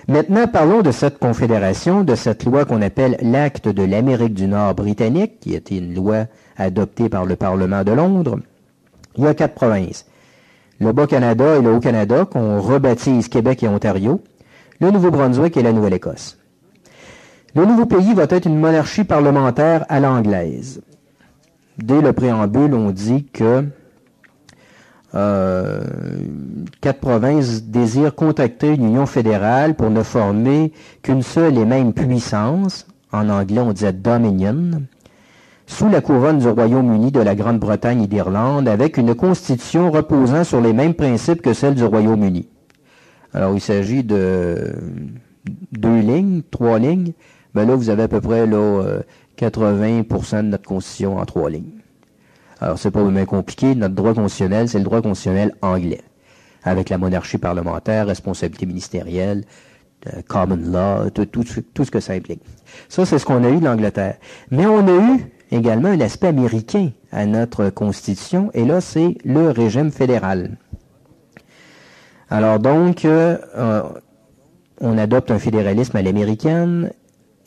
Maintenant, parlons de cette confédération, de cette loi qu'on appelle l'Acte de l'Amérique du Nord britannique, qui était une loi adoptée par le Parlement de Londres. Il y a 4 provinces. Le Bas-Canada et le Haut-Canada, qu'on rebaptise Québec et Ontario, le Nouveau-Brunswick et la Nouvelle-Écosse. Le nouveau pays va être une monarchie parlementaire à l'anglaise. Dès le préambule, on dit que 4 provinces désirent contracter une union fédérale pour ne former qu'une seule et même puissance, en anglais on disait Dominion, sous la couronne du Royaume-Uni, de la Grande-Bretagne et d'Irlande, avec une constitution reposant sur les mêmes principes que celle du Royaume-Uni. Alors il s'agit de 2 lignes, 3 lignes, ben là vous avez à peu près 80% de notre constitution en 3 lignes. Alors, c'est pas vraiment compliqué. Notre droit constitutionnel, c'est le droit constitutionnel anglais, avec la monarchie parlementaire, responsabilité ministérielle, common law, tout ce que ça implique. Ça, c'est ce qu'on a eu de l'Angleterre. Mais on a eu également un aspect américain à notre Constitution, et là, c'est le régime fédéral. Alors donc, on adopte un fédéralisme à l'américaine,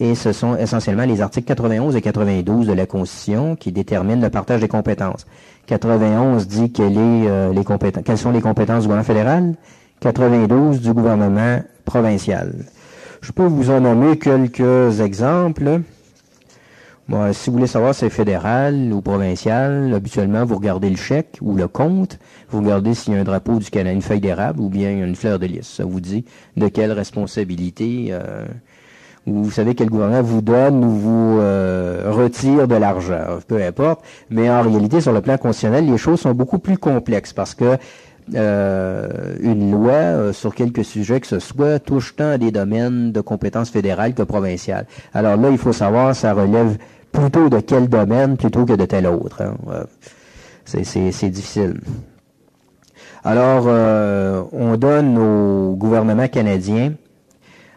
et ce sont essentiellement les articles 91 et 92 de la Constitution qui déterminent le partage des compétences. 91 dit quelles sont les compétences du gouvernement fédéral, 92 du gouvernement provincial. Je peux vous en nommer quelques exemples. Bon, si vous voulez savoir si c'est fédéral ou provincial, habituellement, vous regardez le chèque ou le compte, vous regardez s'il y a un drapeau du Canada, une feuille d'érable ou bien une fleur de lys. Ça vous dit de quelle responsabilité... vous savez quel gouvernement vous donne ou vous retire de l'argent, peu importe. Mais en réalité, sur le plan constitutionnel, les choses sont beaucoup plus complexes parce que une loi sur quelque sujet que ce soit touche tant à des domaines de compétences fédérales que provinciales. Alors là, il faut savoir, ça relève plutôt de quel domaine plutôt que de tel autre. Hein. C'est difficile. Alors, on donne au gouvernement canadien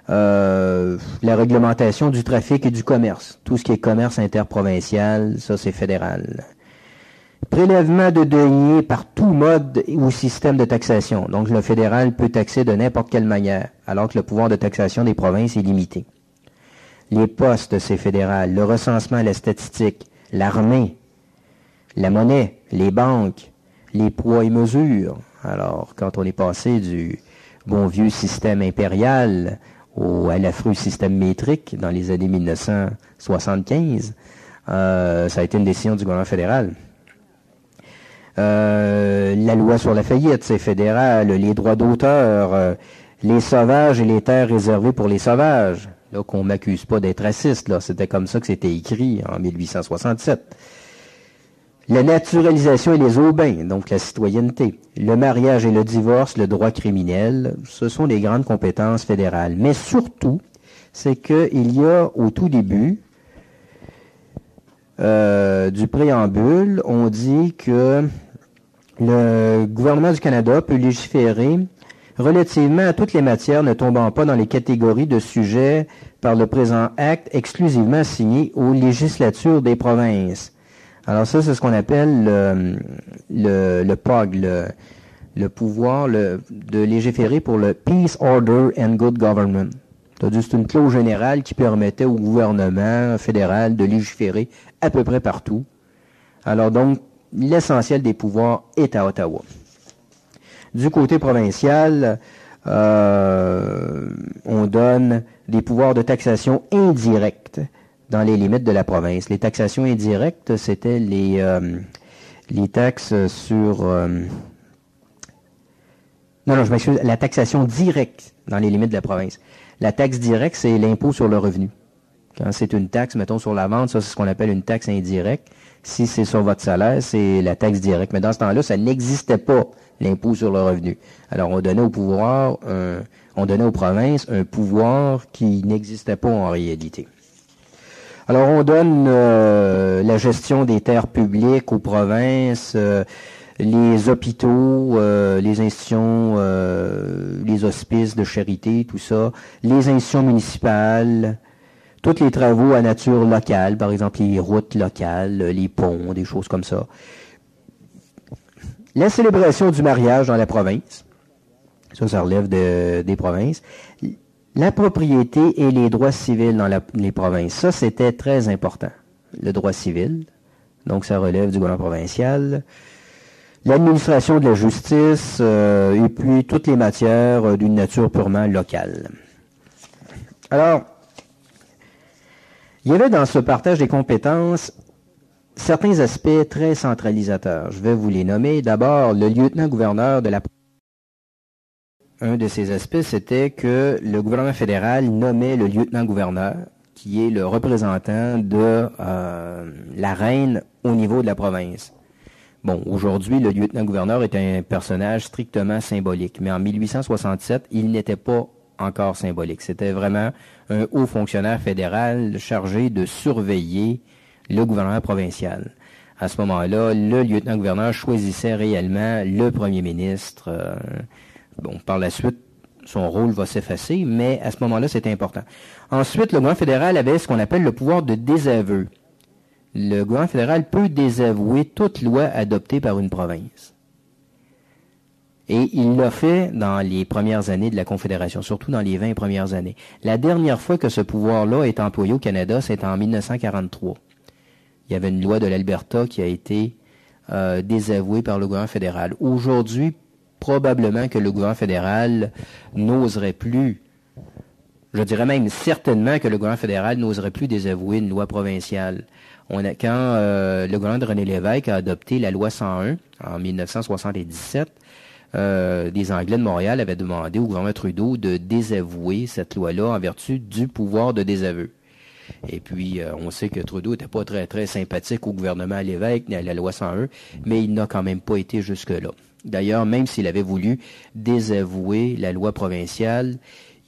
la réglementation du trafic et du commerce. Tout ce qui est commerce interprovincial, ça c'est fédéral. Prélèvement de deniers par tout mode ou système de taxation. Donc le fédéral peut taxer de n'importe quelle manière, alors que le pouvoir de taxation des provinces est limité. Les postes, c'est fédéral. Le recensement, la statistique, l'armée, la monnaie, les banques, les poids et mesures. Alors, quand on est passé du bon vieux système impérial à l'affreux système métrique dans les années 1975, ça a été une décision du gouvernement fédéral. La loi sur la faillite, c'est fédéral. Les droits d'auteur, les sauvages et les terres réservées pour les sauvages. Là, qu'on m'accuse pas d'être raciste, là. C'était comme ça que c'était écrit en 1867. La naturalisation et les aubains, donc la citoyenneté, le mariage et le divorce, le droit criminel, ce sont des grandes compétences fédérales. Mais surtout, c'est qu'il y a au tout début du préambule, on dit que le gouvernement du Canada peut légiférer relativement à toutes les matières ne tombant pas dans les catégories de sujets par le présent acte exclusivement assigné aux législatures des provinces. Alors ça, c'est ce qu'on appelle le POG, le pouvoir de légiférer pour le Peace, Order and Good Government. C'est une clause générale qui permettait au gouvernement fédéral de légiférer à peu près partout. Alors donc, l'essentiel des pouvoirs est à Ottawa. Du côté provincial, on donne des pouvoirs de taxation indirects dans les limites de la province. Les taxations indirectes, c'était les taxes sur... je m'excuse, la taxation directe dans les limites de la province. La taxe directe, c'est l'impôt sur le revenu. Quand c'est une taxe, mettons, sur la vente, ça, c'est ce qu'on appelle une taxe indirecte. Si c'est sur votre salaire, c'est la taxe directe. Mais dans ce temps-là, ça n'existait pas, l'impôt sur le revenu. Alors, on donnait aux provinces un pouvoir qui n'existait pas en réalité. Alors, on donne la gestion des terres publiques aux provinces, les hôpitaux, les institutions, les hospices de charité, tout ça, les institutions municipales, tous les travaux à nature locale, par exemple les routes locales, les ponts, des choses comme ça. La célébration du mariage dans la province, ça relève des provinces. La propriété et les droits civils dans les provinces, ça c'était très important. Le droit civil, donc ça relève du gouvernement provincial. L'administration de la justice et puis toutes les matières d'une nature purement locale. Alors, il y avait dans ce partage des compétences certains aspects très centralisateurs. Je vais vous les nommer. D'abord, le lieutenant-gouverneur de la province. Un de ces aspects, c'était que le gouvernement fédéral nommait le lieutenant-gouverneur, qui est le représentant de la reine au niveau de la province. Bon, aujourd'hui, le lieutenant-gouverneur est un personnage strictement symbolique, mais en 1867, il n'était pas encore symbolique. C'était vraiment un haut fonctionnaire fédéral chargé de surveiller le gouvernement provincial. À ce moment-là, le lieutenant-gouverneur choisissait réellement le premier ministre. Bon, par la suite, son rôle va s'effacer, mais à ce moment-là, c'était important. Ensuite, le gouvernement fédéral avait ce qu'on appelle le pouvoir de désaveu. Le gouvernement fédéral peut désavouer toute loi adoptée par une province. Et il l'a fait dans les premières années de la Confédération, surtout dans les 20 premières années. La dernière fois que ce pouvoir-là est employé au Canada, c'est en 1943. Il y avait une loi de l'Alberta qui a été désavouée par le gouvernement fédéral. Aujourd'hui, probablement que le gouvernement fédéral n'oserait plus, je dirais même certainement que le gouvernement fédéral n'oserait plus désavouer une loi provinciale. Quand le gouvernement de René Lévesque a adopté la loi 101 en 1977, des Anglais de Montréal avaient demandé au gouvernement Trudeau de désavouer cette loi-là en vertu du pouvoir de désaveu. Et puis, on sait que Trudeau n'était pas très, très sympathique au gouvernement à Lévesque, ni à la loi 101, mais il n'a quand même pas été jusque-là. D'ailleurs, même s'il avait voulu désavouer la loi provinciale,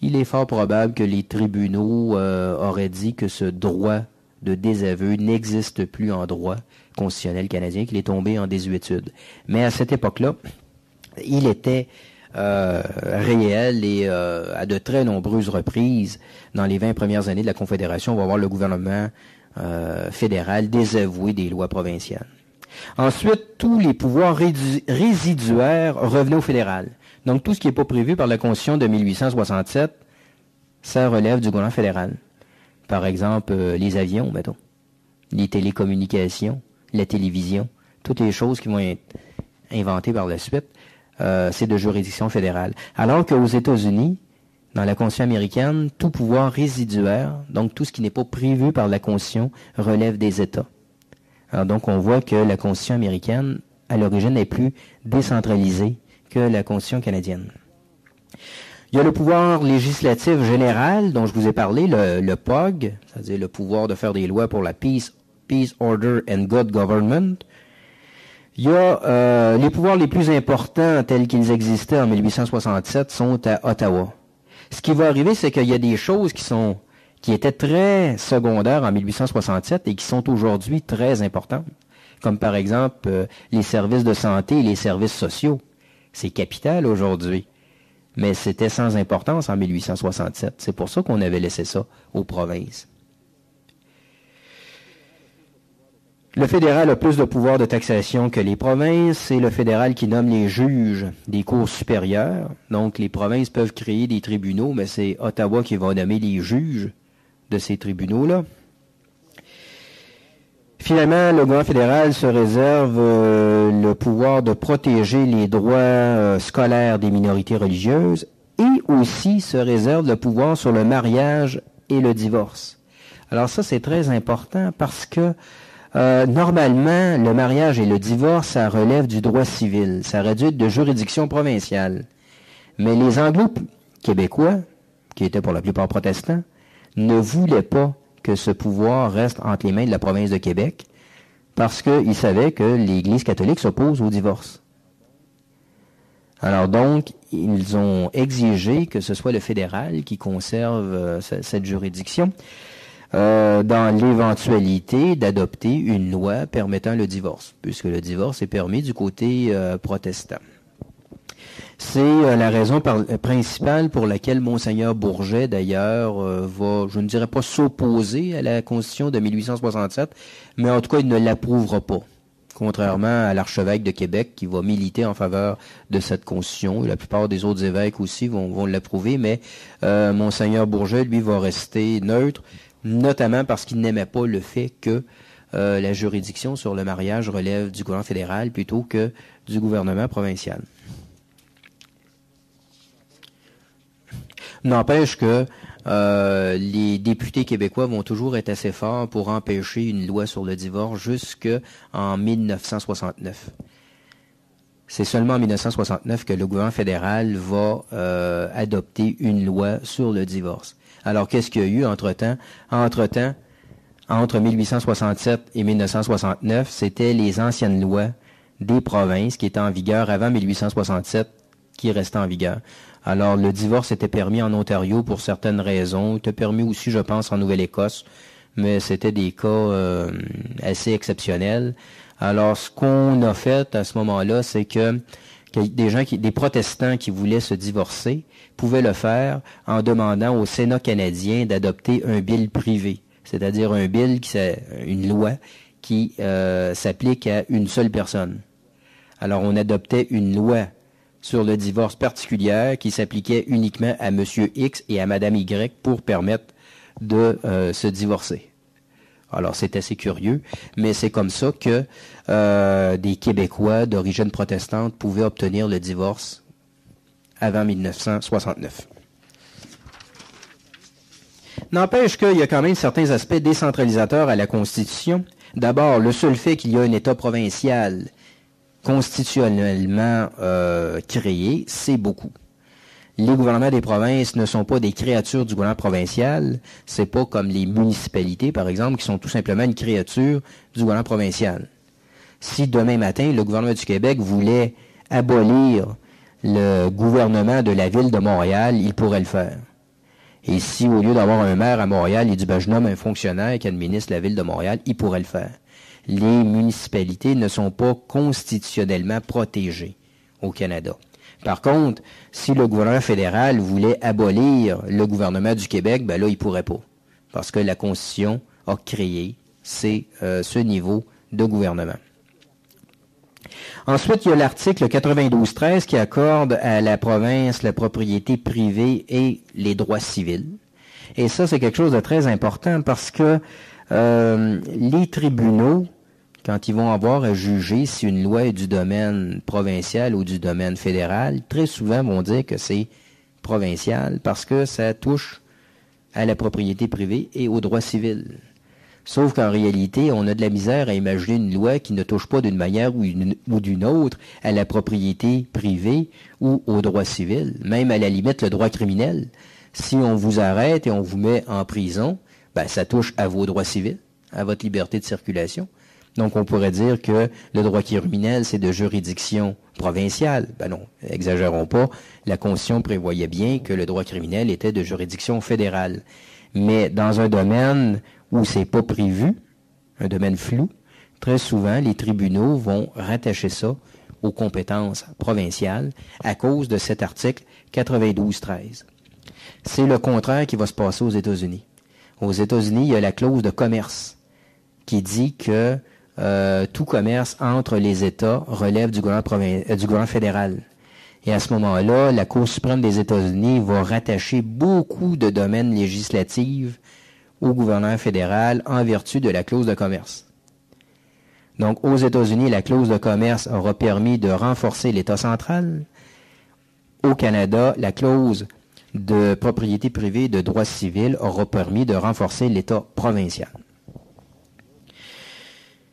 il est fort probable que les tribunaux auraient dit que ce droit de désaveu n'existe plus en droit constitutionnel canadien, qu'il est tombé en désuétude. Mais à cette époque-là, il était réel et à de très nombreuses reprises, dans les 20 premières années de la Confédération, on va voir le gouvernement fédéral désavouer des lois provinciales. Ensuite, tous les pouvoirs résiduaires revenaient au fédéral. Donc, tout ce qui n'est pas prévu par la Constitution de 1867, ça relève du gouvernement fédéral. Par exemple, les avions, mettons, les télécommunications, la télévision, toutes les choses qui vont être inventées par la suite, c'est de juridiction fédérale. Alors qu'aux États-Unis, dans la Constitution américaine, tout pouvoir résiduaire, donc tout ce qui n'est pas prévu par la Constitution, relève des États. Alors donc, on voit que la Constitution américaine, à l'origine, est plus décentralisée que la Constitution canadienne. Il y a le pouvoir législatif général, dont je vous ai parlé, le POG, c'est-à-dire le pouvoir de faire des lois pour la peace, order and good government. Il y a les pouvoirs les plus importants tels qu'ils existaient en 1867 sont à Ottawa. Ce qui va arriver, c'est qu'il y a des choses qui étaient très secondaires en 1867 et qui sont aujourd'hui très importantes, comme par exemple les services de santé et les services sociaux. C'est capital aujourd'hui, mais c'était sans importance en 1867. C'est pour ça qu'on avait laissé ça aux provinces. Le fédéral a plus de pouvoir de taxation que les provinces. C'est le fédéral qui nomme les juges des cours supérieures. Donc, les provinces peuvent créer des tribunaux, mais c'est Ottawa qui va nommer les juges de ces tribunaux-là. Finalement, le gouvernement fédéral se réserve le pouvoir de protéger les droits scolaires des minorités religieuses et aussi se réserve le pouvoir sur le mariage et le divorce. Alors ça, c'est très important parce que normalement, le mariage et le divorce, ça relève du droit civil. Ça réduit de juridiction provinciale. Mais les Anglo-Québécois, qui étaient pour la plupart protestants, ne voulaient pas que ce pouvoir reste entre les mains de la province de Québec parce qu'ils savaient que l'Église catholique s'oppose au divorce. Alors donc, ils ont exigé que ce soit le fédéral qui conserve cette juridiction dans l'éventualité d'adopter une loi permettant le divorce, puisque le divorce est permis du côté protestant. C'est la raison principale pour laquelle Monseigneur Bourget, d'ailleurs, va, je ne dirais pas s'opposer à la Constitution de 1867, mais en tout cas, il ne l'approuvera pas. contrairement à l'archevêque de Québec qui va militer en faveur de cette constitution. La plupart des autres évêques aussi vont l'approuver, mais Monseigneur Bourget, lui, va rester neutre, notamment parce qu'il n'aimait pas le fait que la juridiction sur le mariage relève du gouvernement fédéral plutôt que du gouvernement provincial. N'empêche que les députés québécois vont toujours être assez forts pour empêcher une loi sur le divorce jusqu'en 1969. C'est seulement en 1969 que le gouvernement fédéral va adopter une loi sur le divorce. Alors, qu'est-ce qu'il y a eu entre-temps? Entre 1867 et 1969, c'était les anciennes lois des provinces qui étaient en vigueur avant 1867 qui restaient en vigueur. Alors, le divorce était permis en Ontario pour certaines raisons. Il était permis aussi, je pense, en Nouvelle-Écosse, mais c'était des cas assez exceptionnels. Alors, ce qu'on a fait à ce moment-là, c'est que des protestants qui voulaient se divorcer pouvaient le faire en demandant au Sénat canadien d'adopter un bill privé, c'est-à-dire un bill, une loi qui s'applique à une seule personne. Alors, on adoptait une loi sur le divorce particulière qui s'appliquait uniquement à Monsieur X et à Madame Y pour permettre de se divorcer. Alors, c'est assez curieux, mais c'est comme ça que des Québécois d'origine protestante pouvaient obtenir le divorce avant 1969. N'empêche qu'il y a quand même certains aspects décentralisateurs à la Constitution. D'abord, le seul fait qu'il y a un État provincial constitutionnellement créé, c'est beaucoup. Les gouvernements des provinces ne sont pas des créatures du gouvernement provincial. C'est pas comme les municipalités, par exemple, qui sont tout simplement une créature du gouvernement provincial. Si demain matin, le gouvernement du Québec voulait abolir le gouvernement de la ville de Montréal, il pourrait le faire. Et si, au lieu d'avoir un maire à Montréal, il dit, je nomme un fonctionnaire qui administre la ville de Montréal, il pourrait le faire. Les municipalités ne sont pas constitutionnellement protégées au Canada. Par contre, si le gouvernement fédéral voulait abolir le gouvernement du Québec, là, il pourrait pas. Parce que la Constitution a créé ce niveau de gouvernement. Ensuite, il y a l'article 92.13 qui accorde à la province la propriété privée et les droits civils. Et ça, c'est quelque chose de très important parce que les tribunaux, quand ils vont avoir à juger si une loi est du domaine provincial ou du domaine fédéral, très souvent vont dire que c'est provincial parce que ça touche à la propriété privée et aux droits civils. Sauf qu'en réalité, on a de la misère à imaginer une loi qui ne touche pas d'une manière ou d'une autre à la propriété privée ou aux droits civils, même à la limite le droit criminel. Si on vous arrête et on vous met en prison, ça touche à vos droits civils, à votre liberté de circulation. Donc, on pourrait dire que le droit criminel, c'est de juridiction provinciale. Non, exagérons pas. La Constitution prévoyait bien que le droit criminel était de juridiction fédérale. Mais dans un domaine où c'est pas prévu, un domaine flou, très souvent, les tribunaux vont rattacher ça aux compétences provinciales à cause de cet article 92.13. C'est le contraire qui va se passer aux États-Unis. Aux États-Unis, il y a la clause de commerce qui dit que tout commerce entre les États relève du gouvernement fédéral. Et à ce moment-là, la Cour suprême des États-Unis va rattacher beaucoup de domaines législatifs au gouvernement fédéral en vertu de la clause de commerce. Donc, aux États-Unis, la clause de commerce aura permis de renforcer l'État central. Au Canada, la clause de propriété privée de droit civil aura permis de renforcer l'État provincial.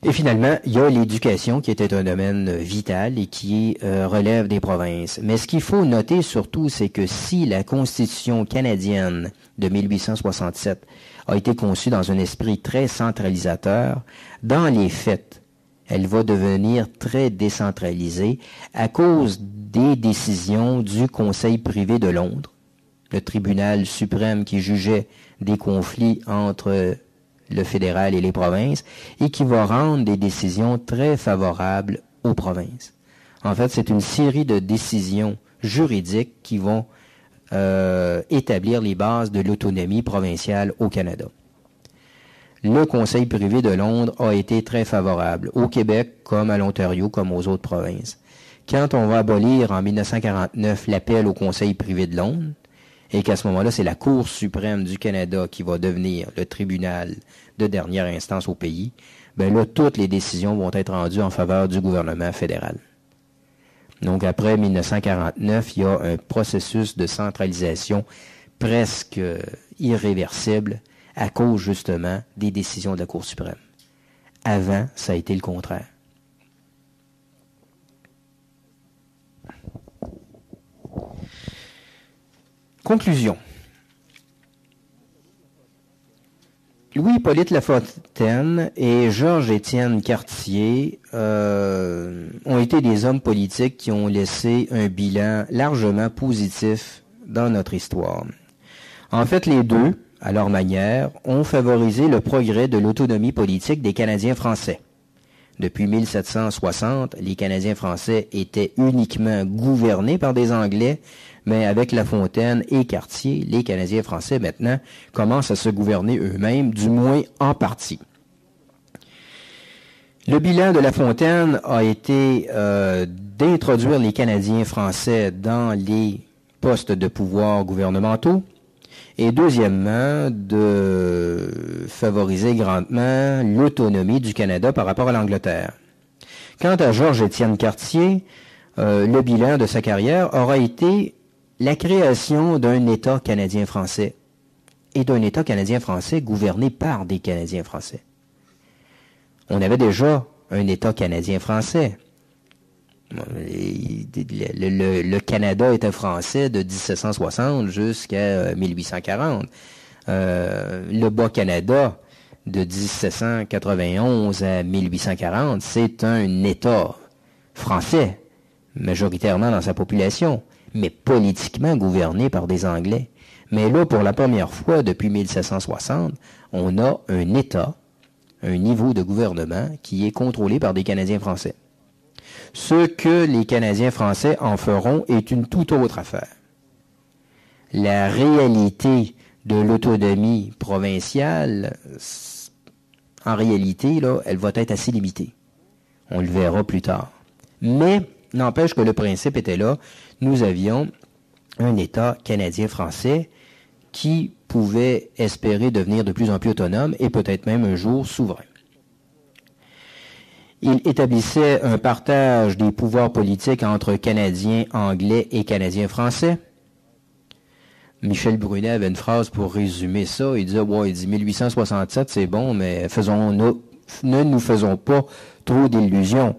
Et finalement, il y a l'éducation qui était un domaine vital et qui relève des provinces. Mais ce qu'il faut noter surtout, c'est que si la Constitution canadienne de 1867 a été conçue dans un esprit très centralisateur, dans les faits, elle va devenir très décentralisée à cause des décisions du Conseil privé de Londres, le tribunal suprême qui jugeait des conflits entre le fédéral et les provinces, et qui va rendre des décisions très favorables aux provinces. En fait, c'est une série de décisions juridiques qui vont établir les bases de l'autonomie provinciale au Canada. le Conseil privé de Londres a été très favorable, au Québec comme à l'Ontario, comme aux autres provinces. Quand on va abolir en 1949 l'appel au Conseil privé de Londres, et qu'à ce moment-là, c'est la Cour suprême du Canada qui va devenir le tribunal de dernière instance au pays, ben là, toutes les décisions vont être rendues en faveur du gouvernement fédéral. Donc, après 1949, il y a un processus de centralisation presque irréversible à cause, justement, des décisions de la Cour suprême. Avant, ça a été le contraire. Conclusion. Louis-Hippolyte Lafontaine et Georges-Étienne Cartier ont été des hommes politiques qui ont laissé un bilan largement positif dans notre histoire. En fait, les deux, à leur manière, ont favorisé le progrès de l'autonomie politique des Canadiens français. Depuis 1760, les Canadiens français étaient uniquement gouvernés par des Anglais, mais avec Lafontaine et Cartier, les Canadiens français maintenant commencent à se gouverner eux-mêmes, du moins en partie. Le bilan de Lafontaine a été d'introduire les Canadiens français dans les postes de pouvoir gouvernementaux, et deuxièmement, de favoriser grandement l'autonomie du Canada par rapport à l'Angleterre. Quant à Georges-Étienne Cartier, le bilan de sa carrière aura été la création d'un État canadien-français et d'un État canadien-français gouverné par des Canadiens français. On avait déjà un État canadien-français. Le Canada était français de 1760 jusqu'à 1840. Le Bas-Canada de 1791 à 1840, c'est un État français, majoritairement dans sa population, mais politiquement gouverné par des Anglais. Mais là, pour la première fois depuis 1760, on a un État, un niveau de gouvernement qui est contrôlé par des Canadiens français. Ce que les Canadiens français en feront est une toute autre affaire. La réalité de l'autonomie provinciale, en réalité, là, elle va être assez limitée. On le verra plus tard. Mais, n'empêche que le principe était là. Nous avions un État canadien-français qui pouvait espérer devenir de plus en plus autonome et peut-être même un jour souverain. Il établissait un partage des pouvoirs politiques entre Canadiens anglais et Canadiens français. Michel Brunet avait une phrase pour résumer ça. Il disait, il dit 1867, c'est bon, mais ne nous faisons pas trop d'illusions.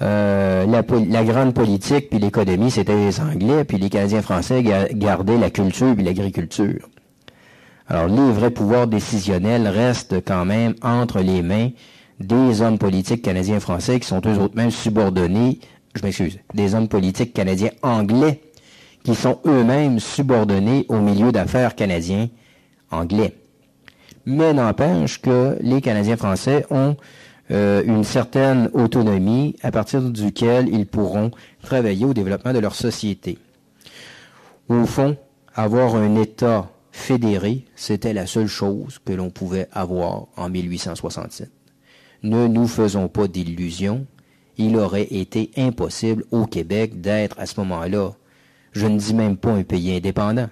La grande politique puis l'économie, c'était les Anglais, puis les Canadiens français gardaient la culture puis l'agriculture. Alors, les vrais pouvoirs décisionnels restent quand même entre les mains des hommes politiques canadiens français qui sont eux autres mêmes subordonnés, des hommes politiques canadiens anglais qui sont eux-mêmes subordonnés au milieu d'affaires canadien anglais. Mais n'empêche que les Canadiens français ont une certaine autonomie à partir duquel ils pourront travailler au développement de leur société. Au fond, avoir un État fédéré, c'était la seule chose que l'on pouvait avoir en 1867. Ne nous faisons pas d'illusions, il aurait été impossible au Québec d'être à ce moment-là, je ne dis même pas un pays indépendant.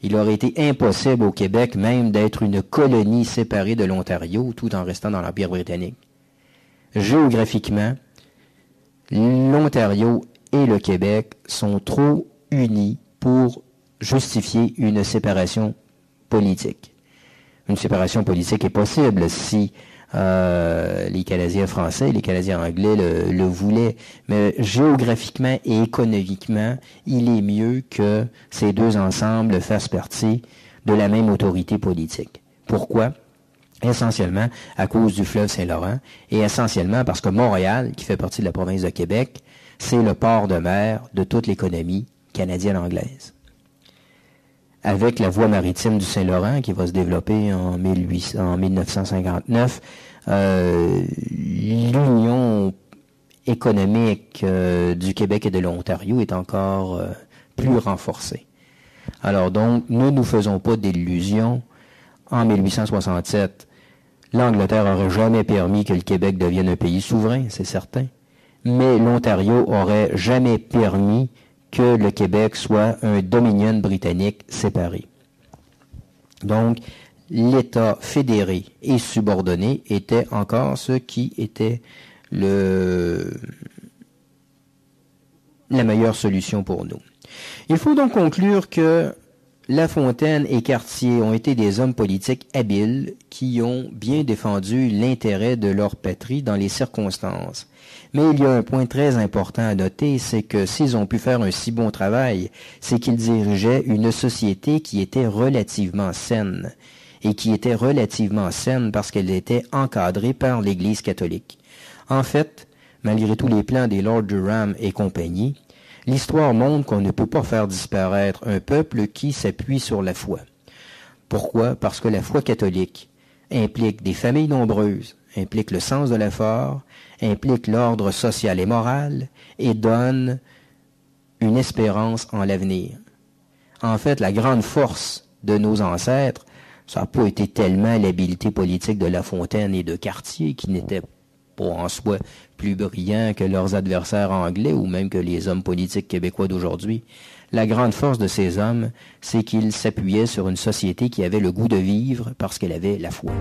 Il aurait été impossible au Québec même d'être une colonie séparée de l'Ontario tout en restant dans l'Empire britannique. Géographiquement, l'Ontario et le Québec sont trop unis pour justifier une séparation politique. Une séparation politique est possible si les Canadiens français et les Canadiens anglais le voulaient. Mais géographiquement et économiquement, il est mieux que ces deux ensembles fassent partie de la même autorité politique. Pourquoi? Essentiellement à cause du fleuve Saint-Laurent et essentiellement parce que Montréal, qui fait partie de la province de Québec, c'est le port de mer de toute l'économie canadienne-anglaise. Avec la voie maritime du Saint-Laurent qui va se développer en 1959, l'union économique du Québec et de l'Ontario est encore plus renforcée. Alors donc, ne nous faisons pas d'illusions. En 1867, L'Angleterre n'aurait jamais permis que le Québec devienne un pays souverain, c'est certain. Mais l'Ontario aurait jamais permis que le Québec soit un dominion britannique séparé. Donc, l'État fédéré et subordonné était encore ce qui était la meilleure solution pour nous. Il faut donc conclure que La Fontaine et Cartier ont été des hommes politiques habiles qui ont bien défendu l'intérêt de leur patrie dans les circonstances. Mais il y a un point très important à noter, c'est que s'ils ont pu faire un si bon travail, c'est qu'ils dirigeaient une société qui était relativement saine, et qui était relativement saine parce qu'elle était encadrée par l'Église catholique. En fait, malgré tous les plans des Lord Durham et compagnie, l'histoire montre qu'on ne peut pas faire disparaître un peuple qui s'appuie sur la foi. Pourquoi? Parce que la foi catholique implique des familles nombreuses, implique le sens de l'effort, implique l'ordre social et moral, et donne une espérance en l'avenir. En fait, la grande force de nos ancêtres, ça n'a pas été tellement l'habileté politique de La Fontaine et de Cartier, qui n'étaient pas en soi plus brillants que leurs adversaires anglais ou même que les hommes politiques québécois d'aujourd'hui. La grande force de ces hommes, c'est qu'ils s'appuyaient sur une société qui avait le goût de vivre parce qu'elle avait la foi.